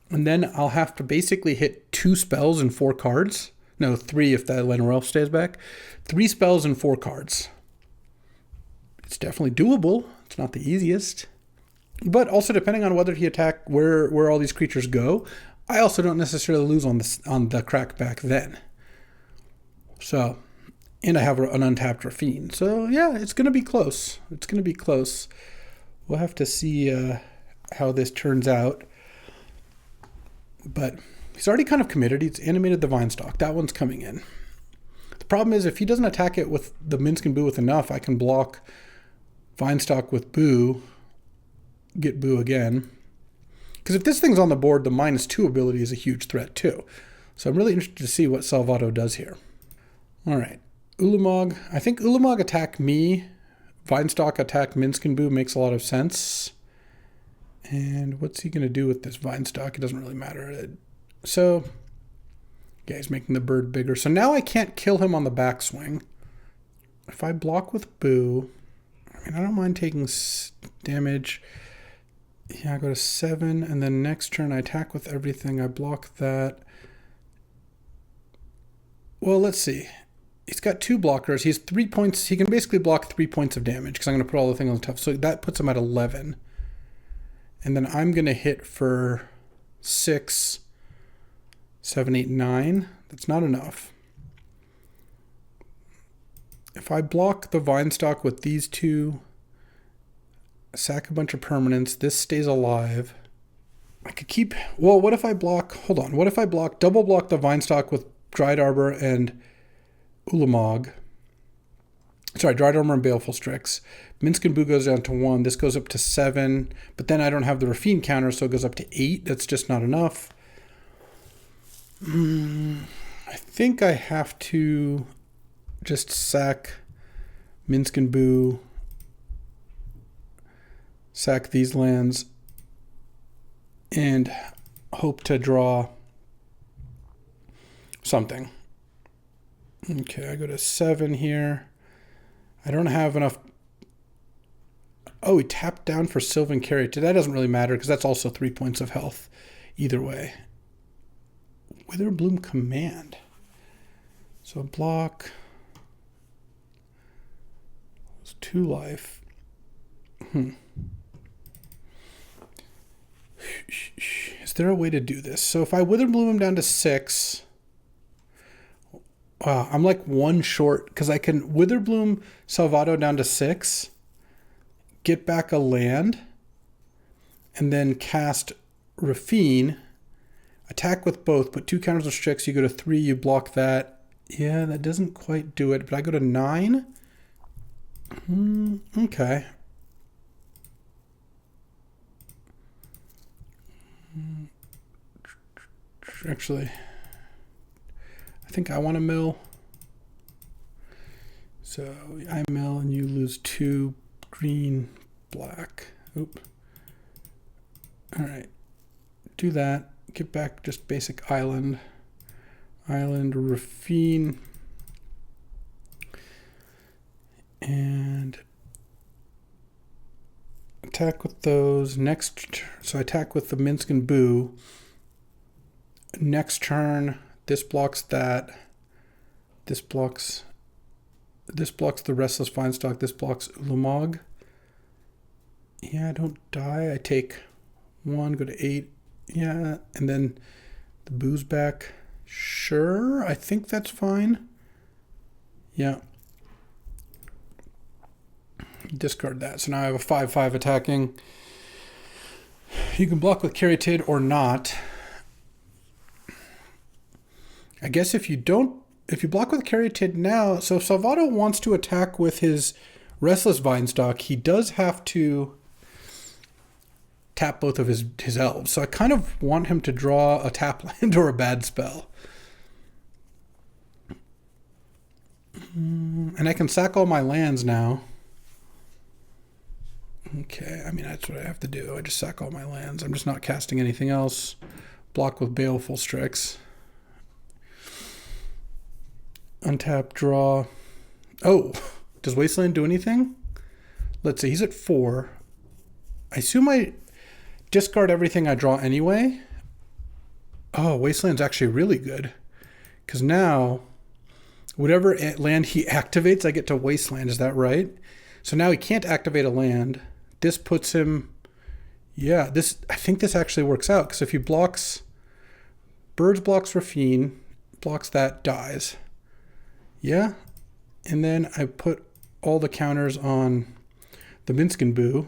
And then I'll have to basically hit 2 spells and 4 cards. No, 3 if that Lenorelf stays back. 3 spells and 4 cards. It's definitely doable. It's not the easiest. But also depending on whether he attack where all these creatures go, I also don't necessarily lose on the crackback then. So, and I have an untapped Rafine. So, yeah, it's going to be close. It's going to be close. We'll have to see how this turns out. But he's already kind of committed. He's animated the Vinestock. That one's coming in. The problem is if he doesn't attack it with the Minsk and Boo with enough, I can block Vinestock with Boo, get Boo again. Because if this thing's on the board, the -2 ability is a huge threat too. So I'm really interested to see what Salvato does here. All right, Ulamog. I think Ulamog attack me, Vinestock attack Minsk and Boo makes a lot of sense. And what's he going to do with this Vinestock? It doesn't really matter. So, yeah, he's making the bird bigger. So now I can't kill him on the backswing. If I block with Boo, I mean, I don't mind taking damage. Yeah, I go to 7, and then next turn I attack with everything. I block that. Well, let's see. He's got 2 blockers. He has 3 points. He can basically block 3 points of damage because I'm going to put all the things on top. So that puts him at 11. And then I'm going to hit for 6, 7, 8, 9. That's not enough. If I block the Vinestock with these 2, sack a bunch of permanents, this stays alive. I could keep... Well, what if I block... Hold on. What if I double block the Vinestock with Dried Arbor and Ulamog? Sorry, Dried Armor and Baleful Strix. Minsk and Boo goes down to 1. This goes up to 7. But then I don't have the Rafine counter, so it goes up to 8. That's just not enough. I think I have to just sack Minsk and Boo, sack these lands, and hope to draw something. Okay, I go to 7 here. I don't have enough. Oh, he tapped down for Sylvan Carry. That doesn't really matter because that's also 3 points of health either way. Witherbloom Command. So block. It's 2 life. Is there a way to do this? So if I Witherbloom him down to 6... Wow, I'm like 1 short because I can Witherbloom Salvato down to 6, get back a land, and then cast Rafine, attack with both, put 2 counters on Strix, you go to 3, you block that. Yeah, that doesn't quite do it, but I go to 9. Okay. Actually... I think I want to mill. So I mill and you lose 2 green, black. Oop. All right. Do that. Get back just basic island. Island, Rafine. And attack with those. Next, so I attack with the Minsk and Boo. Next turn, this blocks that. This blocks the Restless Vinestock. This blocks Ulamog. Yeah, I don't die. I take 1, go to 8. Yeah, and then the Boo's back. Sure, I think that's fine. Yeah. Discard that. So now I have a 5/5 attacking. You can block with Caryatid or not. I guess if you block with Caryatid now, so if Salvato wants to attack with his Restless Vinestock, he does have to tap both of his elves. So I kind of want him to draw a tap land or a bad spell. And I can sack all my lands now. Okay, I mean, that's what I have to do. I just sack all my lands. I'm just not casting anything else. Block with Baleful Strix. Untap, draw. Oh, does Wasteland do anything? Let's see, he's at 4. I assume I discard everything I draw anyway. Oh, Wasteland's actually really good. Because now, whatever land he activates, I get to Wasteland. Is that right? So now he can't activate a land. This puts him... Yeah, I think this actually works out. Because if he blocks... Birds blocks Rafine. Blocks that, dies. Yeah. And then I put all the counters on the Minsk and Boo.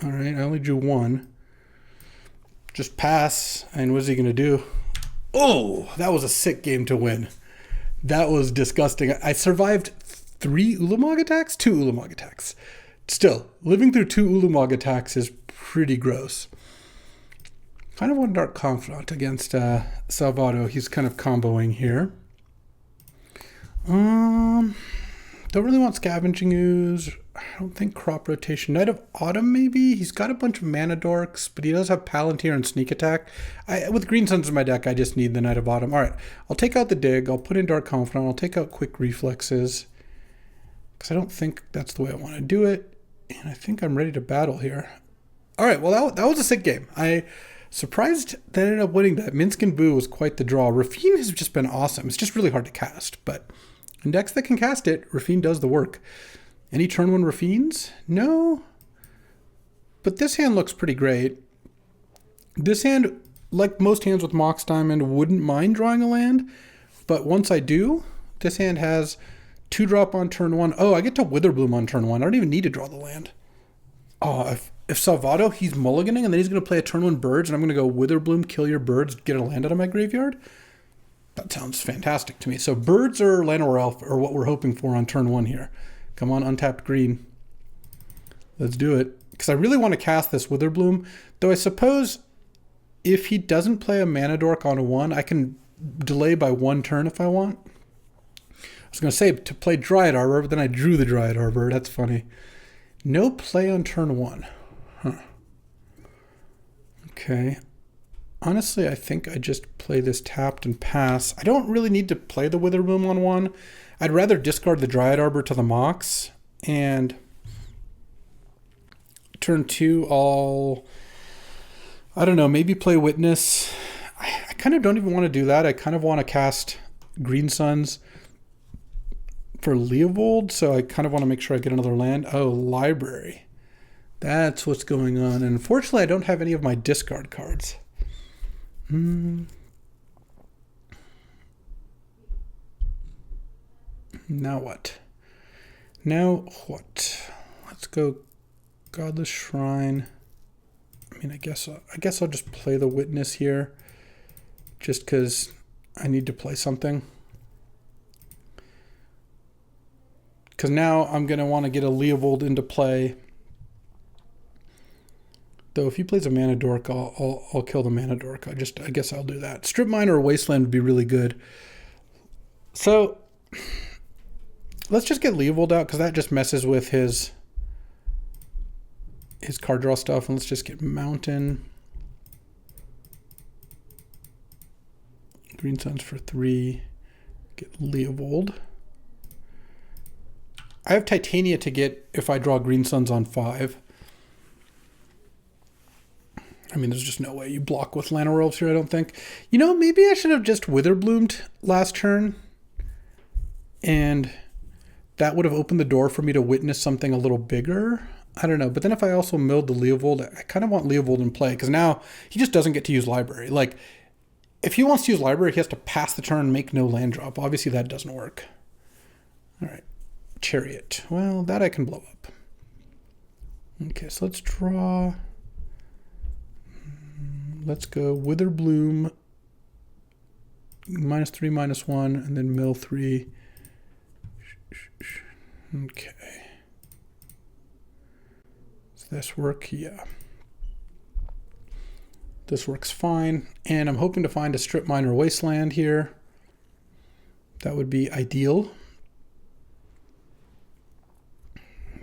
All right, I only drew 1. Just pass. And what's he going to do? Oh, that was a sick game to win. That was disgusting. I survived 3 Ulamog attacks? 2 Ulamog attacks. Still, living through 2 Ulamog attacks is pretty gross. Kind of want Dark Confidant against Salvato. He's kind of comboing here. Don't really want Scavenging Ooze. I don't think Crop Rotation. Knight of Autumn, maybe? He's got a bunch of Mana Dorks, but he does have Palantir and Sneak Attack. With Green Suns in my deck, I just need the Knight of Autumn. All right, I'll take out the Dig. I'll put in Dark Confidant. I'll take out Quick Reflexes, because I don't think that's the way I want to do it. And I think I'm ready to battle here. All right, well, that was a sick game. I surprised that I ended up winning that. Minsk and Boo was quite the draw. Rafine has just been awesome. It's just really hard to cast, but in decks that can cast it, Rafine does the work. Any turn 1 Rafines? No. But this hand looks pretty great. This hand, like most hands with Mox Diamond, wouldn't mind drawing a land. But once I do, this hand has 2-drop on turn 1. Oh, I get to Witherbloom on turn 1. I don't even need to draw the land. Oh, if Salvato, he's mulliganing, and then he's going to play a turn 1 Birds, and I'm going to go Witherbloom, kill your birds, get a land out of my graveyard. That sounds fantastic to me. So Birds or Llanowar Elf are what we're hoping for on turn 1 here. Come on, untapped green. Let's do it. Because I really want to cast this Witherbloom. Though I suppose if he doesn't play a Mana Dork on a 1, I can delay by 1 turn if I want. I was going to say to play Dryad Arbor, but then I drew the Dryad Arbor. That's funny. No play on turn 1. Huh. Okay. Honestly, I think I just play this tapped and pass. I don't really need to play the Witherbloom on 1. I'd rather discard the Dryad Arbor to the Mox, and turn 2, I don't know, maybe play Witness. I kind of don't even want to do that. I kind of want to cast Green Suns for Leovold, so I kind of want to make sure I get another land. Oh, Library. That's what's going on. And unfortunately, I don't have any of my discard cards. Now what? Let's go Godless Shrine. I mean, I guess I'll just play the Witness here, just because I need to play something. Because now I'm going to want to get a Leovold into play. Though if he plays a Mana Dork, I'll kill the Mana Dork. I guess I'll do that. Strip Mine or Wasteland would be really good. So let's just get Leovold out, because that just messes with his card draw stuff. And let's just get Mountain. Green Suns for 3. Get Leovold. I have Titania to get if I draw Green Suns on 5. I mean, there's just no way you block with Llanowar Elves here, I don't think. You know, maybe I should have just Witherbloomed last turn. And that would have opened the door for me to witness something a little bigger. I don't know. But then if I also milled the Leovold, I kind of want Leovold in play. Because now he just doesn't get to use Library. Like, if he wants to use Library, he has to pass the turn and make no land drop. Obviously, that doesn't work. All right. Chariot. Well, that I can blow up. Okay, so let's draw... Let's go Witherbloom, -3, -1, and then mill 3. Okay. Does this work? Yeah. This works fine. And I'm hoping to find a strip mine or wasteland here. That would be ideal.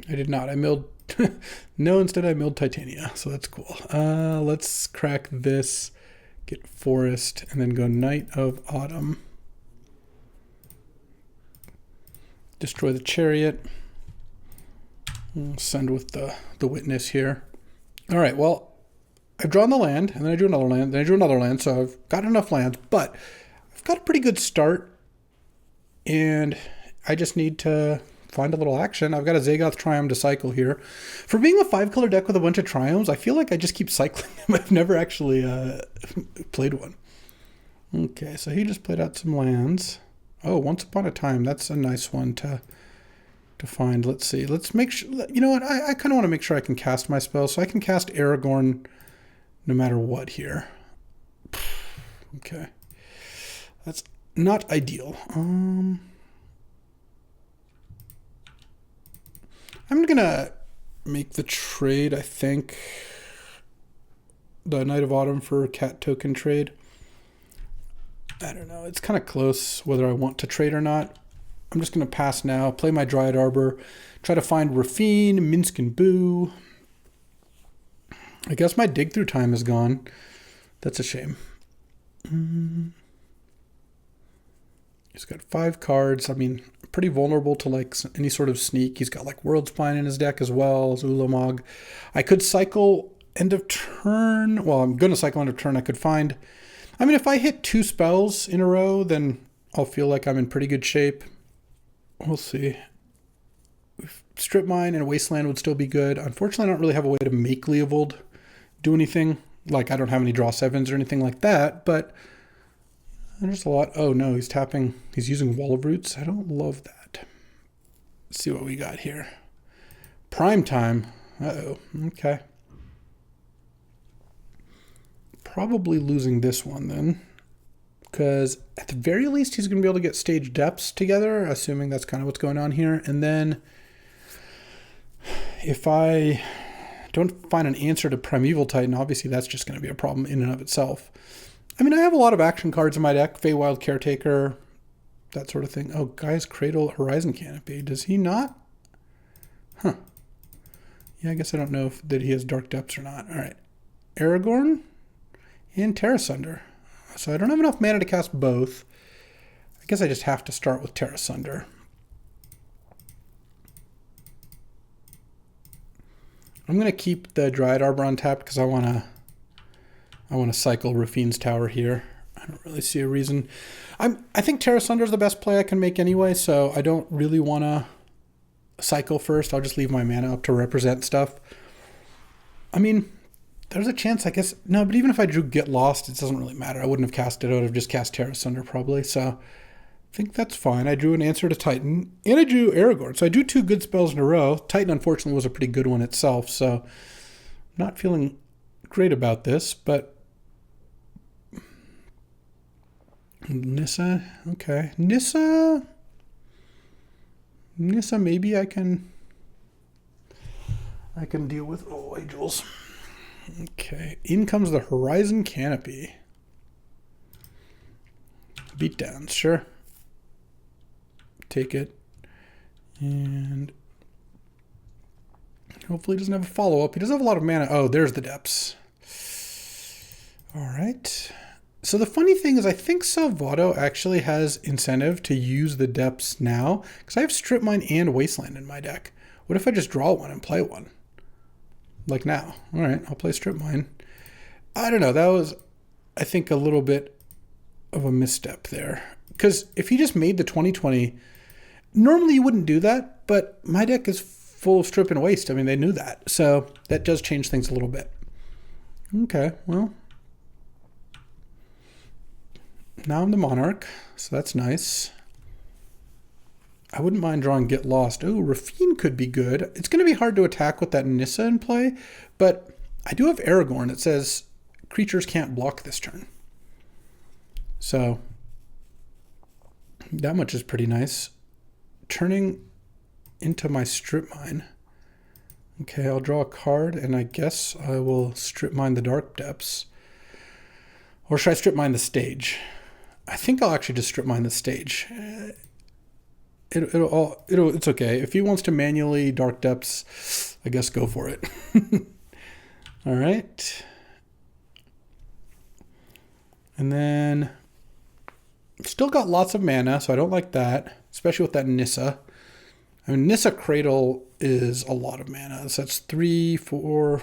I did not. I milled... No, instead I milled Titania, so that's cool. Let's crack this, get Forest, and then go Night of Autumn. Destroy the Chariot. We'll send with the Witness here. All right, well, I've drawn the land, and then I drew another land, then I drew another land, so I've got enough lands, but I've got a pretty good start, and I just need to find a little action. I've got a Zagoth Triumph to cycle here. For being a 5-color deck with a bunch of Triumphs, I feel like I just keep cycling them. I've never actually played one. Okay, so he just played out some lands. Oh, Once Upon a Time. That's a nice one to find. Let's see. Let's make sure. You know what? I kind of want to make sure I can cast my spell. So I can cast Aragorn no matter what here. Okay. That's not ideal. I'm going to make the trade, I think, the Night of Autumn for a cat token trade. I don't know. It's kind of close whether I want to trade or not. I'm just going to pass now, play my Dryad Arbor, try to find Rafine, Minsk, and Boo. I guess my dig through time is gone. That's a shame. He's got 5 cards. I mean, pretty vulnerable to like any sort of sneak. He's got like World Spine in his deck as well as Ulamog. I could cycle end of turn. Well, I'm going to cycle end of turn. I could find... I mean, if I hit 2 spells in a row, then I'll feel like I'm in pretty good shape. We'll see. Strip Mine and Wasteland would still be good. Unfortunately, I don't really have a way to make Leovold do anything. Like, I don't have any draw 7s or anything like that, but there's a lot. Oh, no, he's tapping. He's using Wall of Roots. I don't love that. Let's see what we got here. Prime Time. Uh-oh. Okay. Probably losing this one then, because at the very least he's going to be able to get stage depths together, assuming that's kind of what's going on here. And then if I don't find an answer to Primeval Titan, obviously that's just going to be a problem in and of itself. I mean, I have a lot of action cards in my deck, Feywild Caretaker, that sort of thing. Oh, Guy's Cradle, Horizon Canopy. Does he not? Huh. Yeah, I guess I don't know that he has Dark Depths or not. All right. Aragorn and Terra Sunder. So I don't have enough mana to cast both. I guess I just have to start with Terra Sunder. I'm going to keep the Dryad Arbor on tap because I want to cycle Rafine's Tower here. I don't really see a reason. I think Terra Sunder is the best play I can make anyway, so I don't really want to cycle first. I'll just leave my mana up to represent stuff. I mean, there's a chance, I guess. No, but even if I drew Get Lost, it doesn't really matter. I wouldn't have cast it. I would have just cast Terra Sunder probably. So I think that's fine. I drew an answer to Titan, and I drew Aragorn. So I drew 2 good spells in a row. Titan, unfortunately, was a pretty good one itself. So I'm not feeling great about this, but Nissa, okay. Nissa, maybe I can deal with. Oh, Angels. Okay, in comes the Horizon Canopy. Beatdowns, sure. Take it. And hopefully he doesn't have a follow-up. He does have a lot of mana. Oh, there's the depths. All right. So the funny thing is I think Salvato actually has incentive to use the depths now because I have Strip Mine and Wasteland in my deck. What if I just draw one and play one? Like now. All right, I'll play Strip Mine. I don't know. That was, I think, a little bit of a misstep there. Because if he just made the 2020, normally you wouldn't do that, but my deck is full of strip and waste. I mean, they knew that. So that does change things a little bit. Okay, well. Now I'm the Monarch, so that's nice. I wouldn't mind drawing Get Lost. Oh, Rafine could be good. It's going to be hard to attack with that Nissa in play, but I do have Aragorn. It says creatures can't block this turn. So that much is pretty nice. Turning into my Strip Mine. Okay, I'll draw a card, and I guess I will Strip Mine the Dark Depths. Or should I Strip Mine the stage? I think I'll actually just Strip Mine the stage. It's okay. If he wants to manually Dark Depths, I guess go for it. All right. And then still got lots of mana, so I don't like that, especially with that Nissa. I mean, Nissa Cradle is a lot of mana. So that's 3, 4.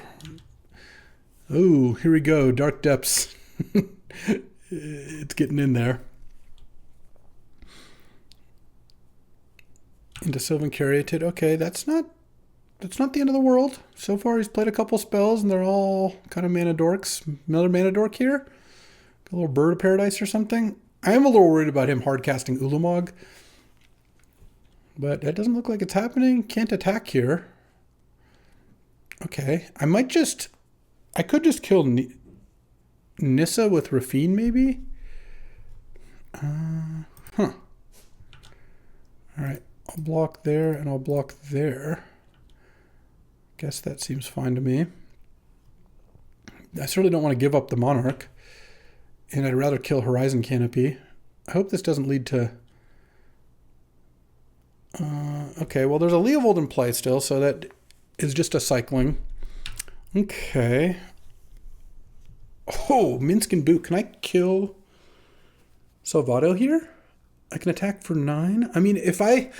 Oh, here we go. Dark Depths. It's getting in there. Into Sylvan Caryatid. Okay, that's not the end of the world. So far, he's played a couple spells, and they're all kind of mana dorks. Another mana dork here. A little Bird of Paradise or something. I am a little worried about him hard casting Ulamog. But that doesn't look like it's happening. Can't attack here. Okay. I could just kill Nissa with Rafine, maybe? All right. I'll block there, and I'll block there. Guess that seems fine to me. I certainly don't want to give up the Monarch. And I'd rather kill Horizon Canopy. I hope this doesn't lead to... okay, well, there's a Leovold in play still, so that is just a cycling. Okay. Oh, Minsk and Boot. Can I kill Salvato here? I can attack for 9. I mean, if I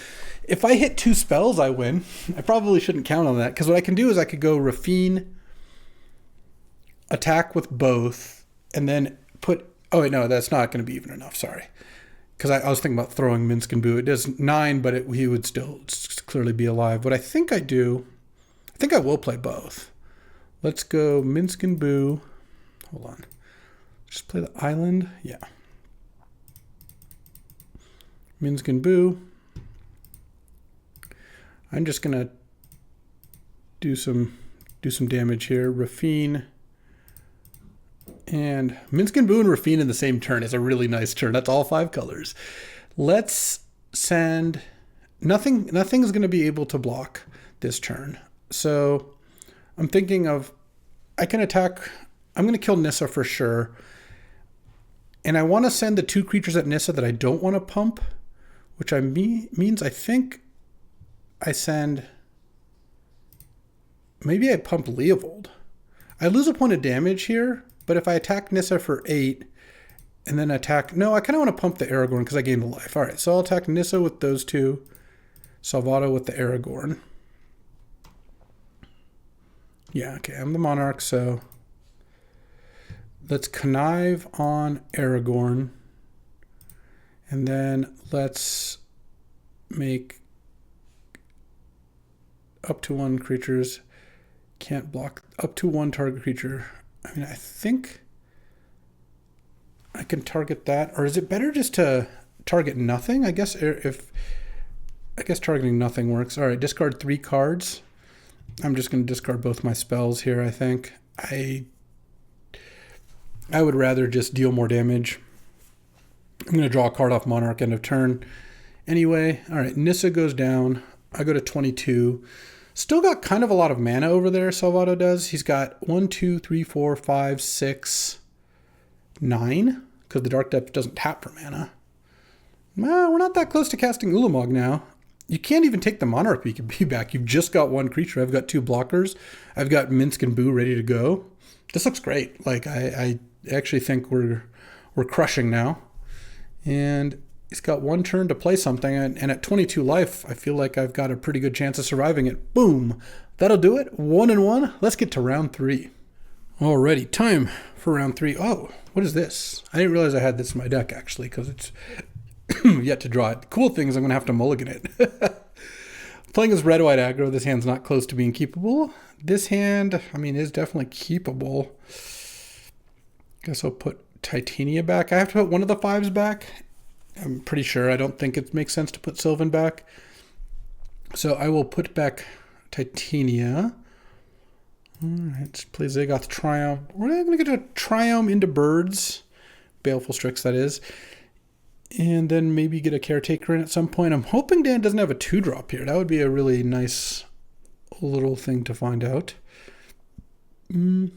hit 2 spells, I win. I probably shouldn't count on that, because what I can do is I could go Rafine, attack with both, and then put... Oh, wait, no, that's not going to be even enough. Sorry. Because I was thinking about throwing Minsk and Boo. It does 9, but he would still clearly be alive. What I think I do... I think I will play both. Let's go Minsk and Boo. Hold on. Just play the island. Yeah. Minsk and Boo. I'm just going to do some damage here. Rafine... And Minsk and Boo and Rafine in the same turn is a really nice turn. That's all 5 colors. Let's send... Nothing's going to be able to block this turn. So I'm thinking of... I can attack... I'm going to kill Nissa for sure. And I want to send the 2 creatures at Nissa that I don't want to pump. Which means I think I send... Maybe I pump Leovold. I lose a point of damage here. But if I attack Nissa for 8 and then attack... No, I kind of want to pump the Aragorn because I gained a life. All right, so I'll attack Nissa with those 2. Salvato with the Aragorn. Yeah, okay, I'm the Monarch, so... Let's connive on Aragorn. And then let's make up to 1 creatures. Can't block up to 1 target creature. I mean, I think I can target that. Or is it better just to target nothing? I guess targeting nothing works. All right, discard 3 cards. I'm just going to discard both my spells here, I think. I would rather just deal more damage. I'm going to draw a card off Monarch end of turn. Anyway, all right, Nissa goes down. I go to 22. Still got kind of a lot of mana over there, Salvato does. He's got 1, 2, 3, 4, 5, 6, 9. Because the Dark Depth doesn't tap for mana. Well, we're not that close to casting Ulamog now. You can't even take the Monarch BKB back. You've just got 1 creature. I've got 2 blockers. I've got Minsk and Boo ready to go. This looks great. Like, I actually think we're crushing now. And he's got 1 turn to play something, and at 22 life, I feel like I've got a pretty good chance of surviving it. Boom! That'll do it. 1-1. Let's get to round 3. Alrighty, time for round 3. Oh, what is this? I didn't realize I had this in my deck, actually, because it's yet to draw it. The cool thing is I'm going to have to mulligan it. Playing as red-white aggro, this hand's not close to being keepable. This hand, I mean, is definitely keepable. Guess I'll put Titania back. I have to put one of the 5s back. I'm pretty sure. I don't think it makes sense to put Sylvan back. So I will put back Titania. All right, let's play Zagoth Triumph. We're going to get a Triumph into Birds. Baleful Strix, that is. And then maybe get a Caretaker in at some point. I'm hoping Dan doesn't have a 2-drop here. That would be a really nice little thing to find out. If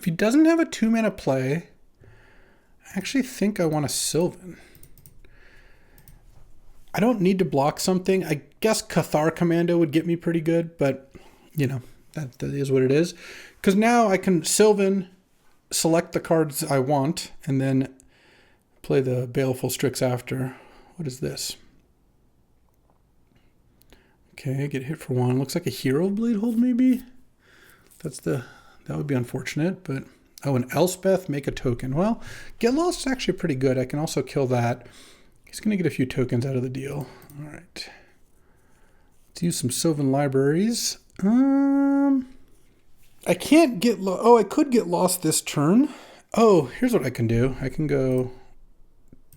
he doesn't have a 2-mana play, I actually think I want a Sylvan. I don't need to block something. I guess Cathar Commando would get me pretty good, but, you know, that is what it is. Because now I can Sylvan, select the cards I want, and then play the Baleful Strix after. What is this? Okay, get hit for 1. Looks like a Hero Blade Hold, maybe? That would be unfortunate, but... Oh, an Elspeth, make a token. Well, Get Lost is actually pretty good. I can also kill that. He's going to get a few tokens out of the deal. All right. Let's use some Sylvan Libraries. I can't get... I could get lost this turn. Oh, here's what I can do. I can go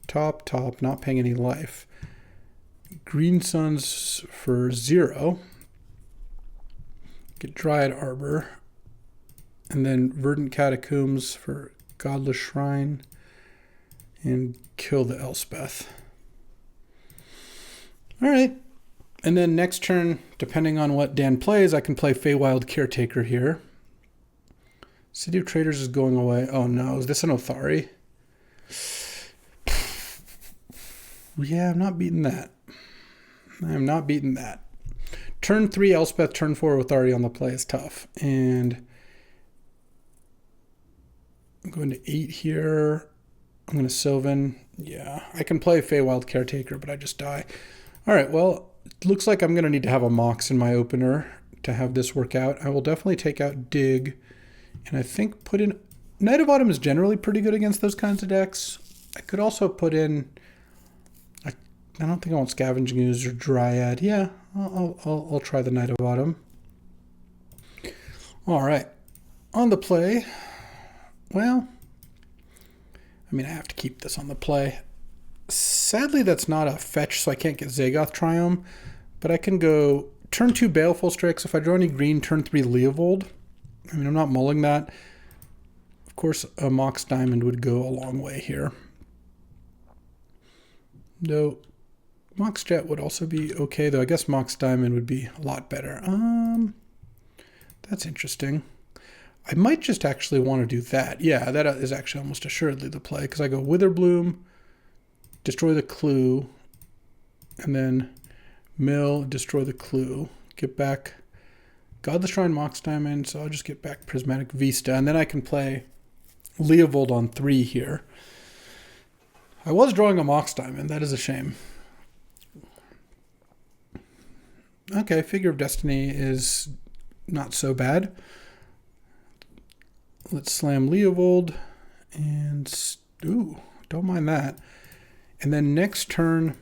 top, not paying any life. Green Suns for 0. Get Dryad Arbor. And then Verdant Catacombs for Godless Shrine. And kill the Elspeth. All right. And then next turn, depending on what Dan plays, I can play Feywild Caretaker here. City of Traders is going away. Oh no, is this an Othari? Yeah, I'm not beating that. I'm not beating that. Turn 3 Elspeth, turn 4 Othari on the play is tough. And I'm going to 8 here. I'm going to Sylvan. Yeah, I can play Feywild Caretaker, but I just die. All right, well, it looks like I'm going to need to have a Mox in my opener to have this work out. I will definitely take out Dig. And I think put in... Knight of Autumn is generally pretty good against those kinds of decks. I could also put in... I don't think I want Scavenging Ooze or Dryad. Yeah, I'll try the Knight of Autumn. All right. On the play... Well... I mean, I have to keep this on the play. Sadly, that's not a fetch, so I can't get Zagoth Triumph. But I can go turn 2 Baleful Strix. If I draw any green, turn 3 Leovold. I mean, I'm not mulling that. Of course, a Mox Diamond would go a long way here. Though, Mox Jet would also be okay, though I guess Mox Diamond would be a lot better. That's interesting. I might just actually want to do that. Yeah, that is actually almost assuredly the play, because I go Witherbloom, destroy the clue, and then mill, destroy the clue, get back Godless Shrine, Mox Diamond, so I'll just get back Prismatic Vista, and then I can play Leovold on 3 here. I was drawing a Mox Diamond, that is a shame. Okay, Figure of Destiny is not so bad. Let's slam Leovold, and ooh, don't mind that. And then next turn,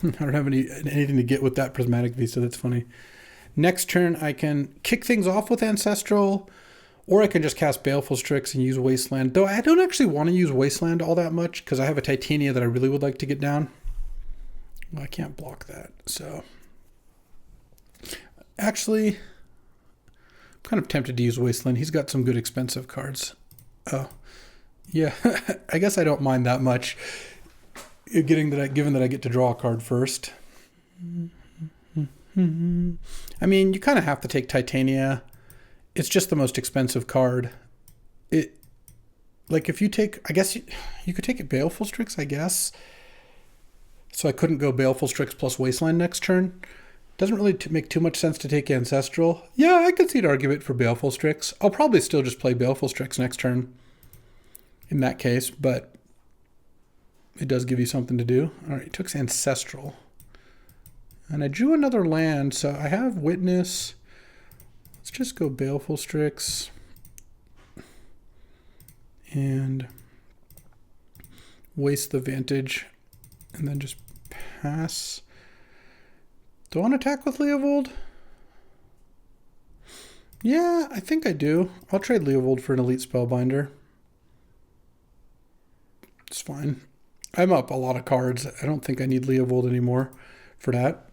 I don't have anything to get with that Prismatic Vista, that's funny. Next turn, I can kick things off with Ancestral, or I can just cast Baleful Strix and use Wasteland. Though I don't actually want to use Wasteland all that much, because I have a Titania that I really would like to get down. Well, I can't block that, so... Actually, I'm kind of tempted to use Wasteland. He's got some good expensive cards. Oh, yeah, I guess I don't mind that much, given that I get to draw a card first. I mean, you kind of have to take Titania. It's just the most expensive card. Like if you take, I guess you could take it Baleful Strix, I guess. So I couldn't go Baleful Strix plus Wasteland next turn. Doesn't really make too much sense to take Ancestral. Yeah, I could see an argument for Baleful Strix. I'll probably still just play Baleful Strix next turn in that case, but it does give you something to do. All right, he took Ancestral. And I drew another land, so I have Witness. Let's just go Baleful Strix and waste the Vantage and then just pass. Do I want to attack with Leovold? Yeah, I think I do. I'll trade Leovold for an Elite Spellbinder. It's fine. I'm up a lot of cards. I don't think I need Leovold anymore for that.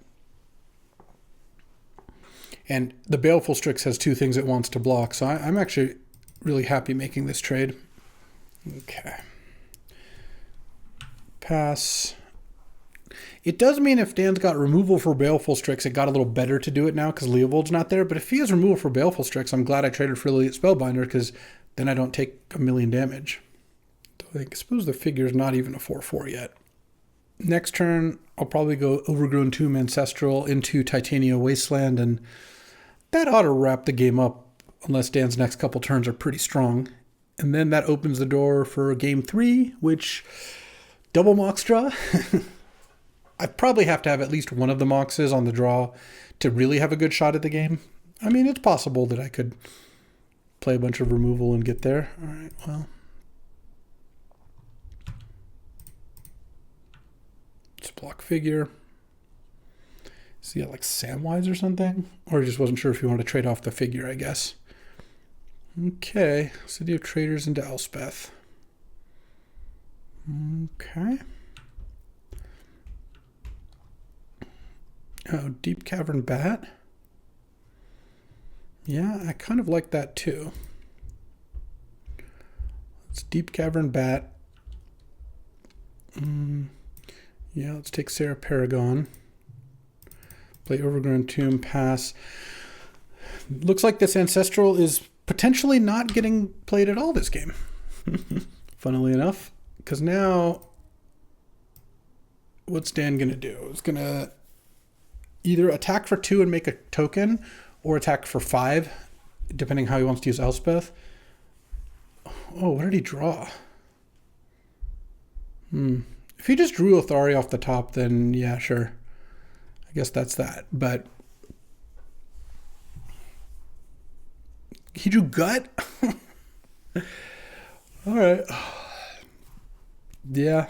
And the Baleful Strix has two things it wants to block, so I'm actually really happy making this trade. Okay. Pass. It does mean if Dan's got removal for Baleful Strix, it got a little better to do it now because Leovold's not there. But if he has removal for Baleful Strix, I'm glad I traded for Elite Spellbinder because then I don't take a million damage. So I suppose the figure's not even a 4/4 yet. Next turn, I'll probably go Overgrown Tomb Ancestral into Titania Wasteland, and that ought to wrap the game up unless Dan's next couple turns are pretty strong. And then that opens the door for game 3, which double Mox draw. I probably have to have at least one of the Moxes on the draw to really have a good shot at the game. I mean, it's possible that I could play a bunch of removal and get there. All right, well. Let's block figure. See, like Samwise or something? Or he just wasn't sure if he wanted to trade off the figure, I guess. Okay, City of Traders into Elspeth. Okay. Oh, Deep Cavern Bat. Yeah, I kind of like that too. It's Deep Cavern Bat. Yeah, let's take Sarah Paragon. Play Overgrown Tomb, pass. Looks like this Ancestral is potentially not getting played at all this game. Funnily enough. Because now, what's Dan going to do? It's going to either attack for 2 and make a token, or attack for 5, depending how he wants to use Elspeth. Oh, what did he draw? If he just drew Othari off the top, then yeah, sure. I guess that's that. But he drew Gut? All right. Yeah.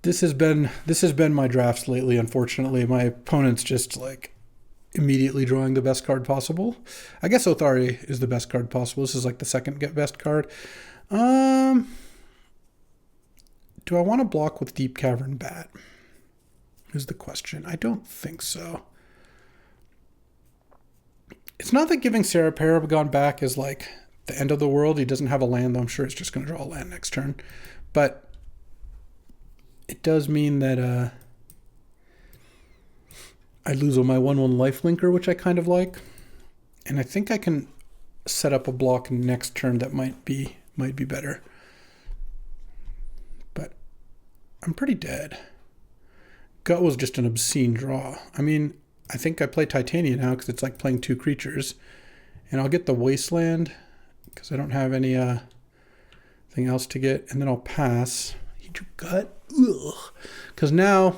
This has been my drafts lately, unfortunately. My opponent's just like immediately drawing the best card possible. I guess Othari is the best card possible. This is like the second best card. Do I want to block with Deep Cavern Bat? Is the question. I don't think so. It's not that giving Sarah Paragon back is like the end of the world. He doesn't have a land, though. I'm sure it's just going to draw a land next turn. But it does mean that I lose on my 1/1 lifelinker, which I kind of like. And I think I can set up a block next turn that might be better. But I'm pretty dead. Gut was just an obscene draw. I mean, I think I play Titania now because it's like playing 2 creatures. And I'll get the Wasteland because I don't have any thing else to get. And then I'll pass. He drew Gut. Because now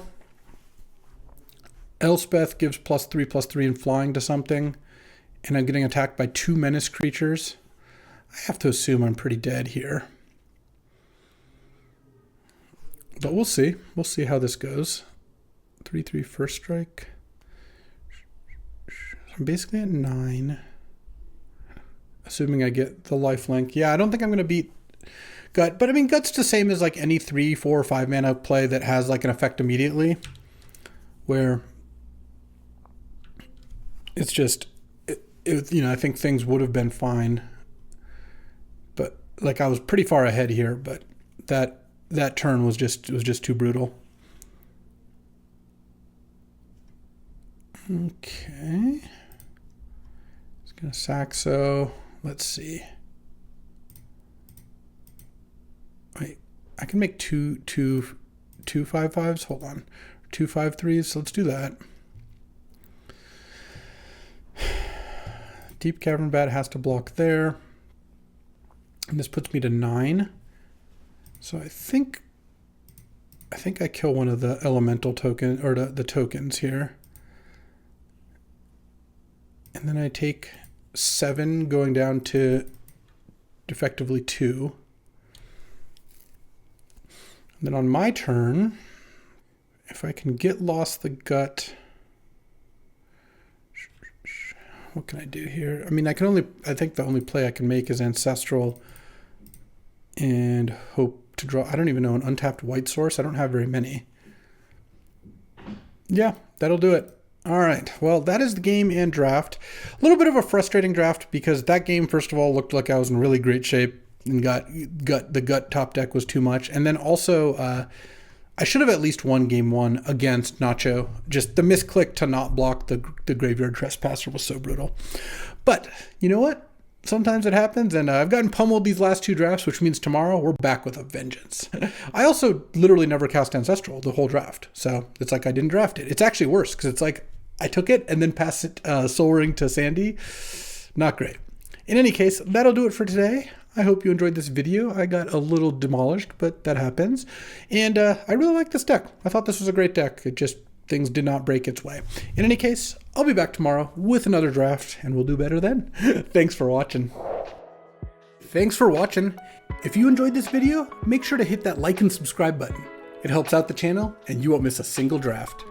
Elspeth gives +3/+3 and flying to something, and I'm getting attacked by 2 menace creatures. I have to assume I'm pretty dead here. But we'll see. We'll see how this goes. 3/3 first strike. I'm basically at 9. Assuming I get the lifelink. Yeah, I don't think I'm going to beat Gut, but I mean, Gut's the same as like any 3, 4, or 5 mana play that has like an effect immediately, where it's just, you know, I think things would have been fine, but like I was pretty far ahead here, but that turn was just too brutal. Okay, it's gonna Saxo. Let's see. Wait, I can make two 5/5s. Hold on, 2 5/3s. So let's do that. Deep Cavern Bat has to block there, and this puts me to 9. So I think I kill one of the elemental token or the tokens here, And then I take 7 going down to effectively 2. And then on my turn, if I can get Lost the Gut, what can I do here? I mean, I think the only play I can make is Ancestral and hope to draw. I don't even know an untapped white source. I don't have very many. Yeah, that'll do it. All right, well, that is the game and draft. A little bit of a frustrating draft because that game, first of all, looked like I was in really great shape and the gut top deck was too much. And then also, I should have at least won game 1 against Nacho. Just the misclick to not block the Graveyard Trespasser was so brutal. But you know what? Sometimes it happens, and I've gotten pummeled these last 2 drafts, which means tomorrow we're back with a vengeance. I also literally never cast Ancestral the whole draft, so it's like I didn't draft it. It's actually worse, because it's like I took it and then passed it Soul Ring to Sandy. Not great. In any case, that'll do it for today. I hope you enjoyed this video. I got a little demolished, but that happens. And I really like this deck. I thought this was a great deck. It just, things did not break its way. In any case, I'll be back tomorrow with another draft, and we'll do better then. Thanks for watching. Thanks for watching. If you enjoyed this video, make sure to hit that like and subscribe button. It helps out the channel, and you won't miss a single draft.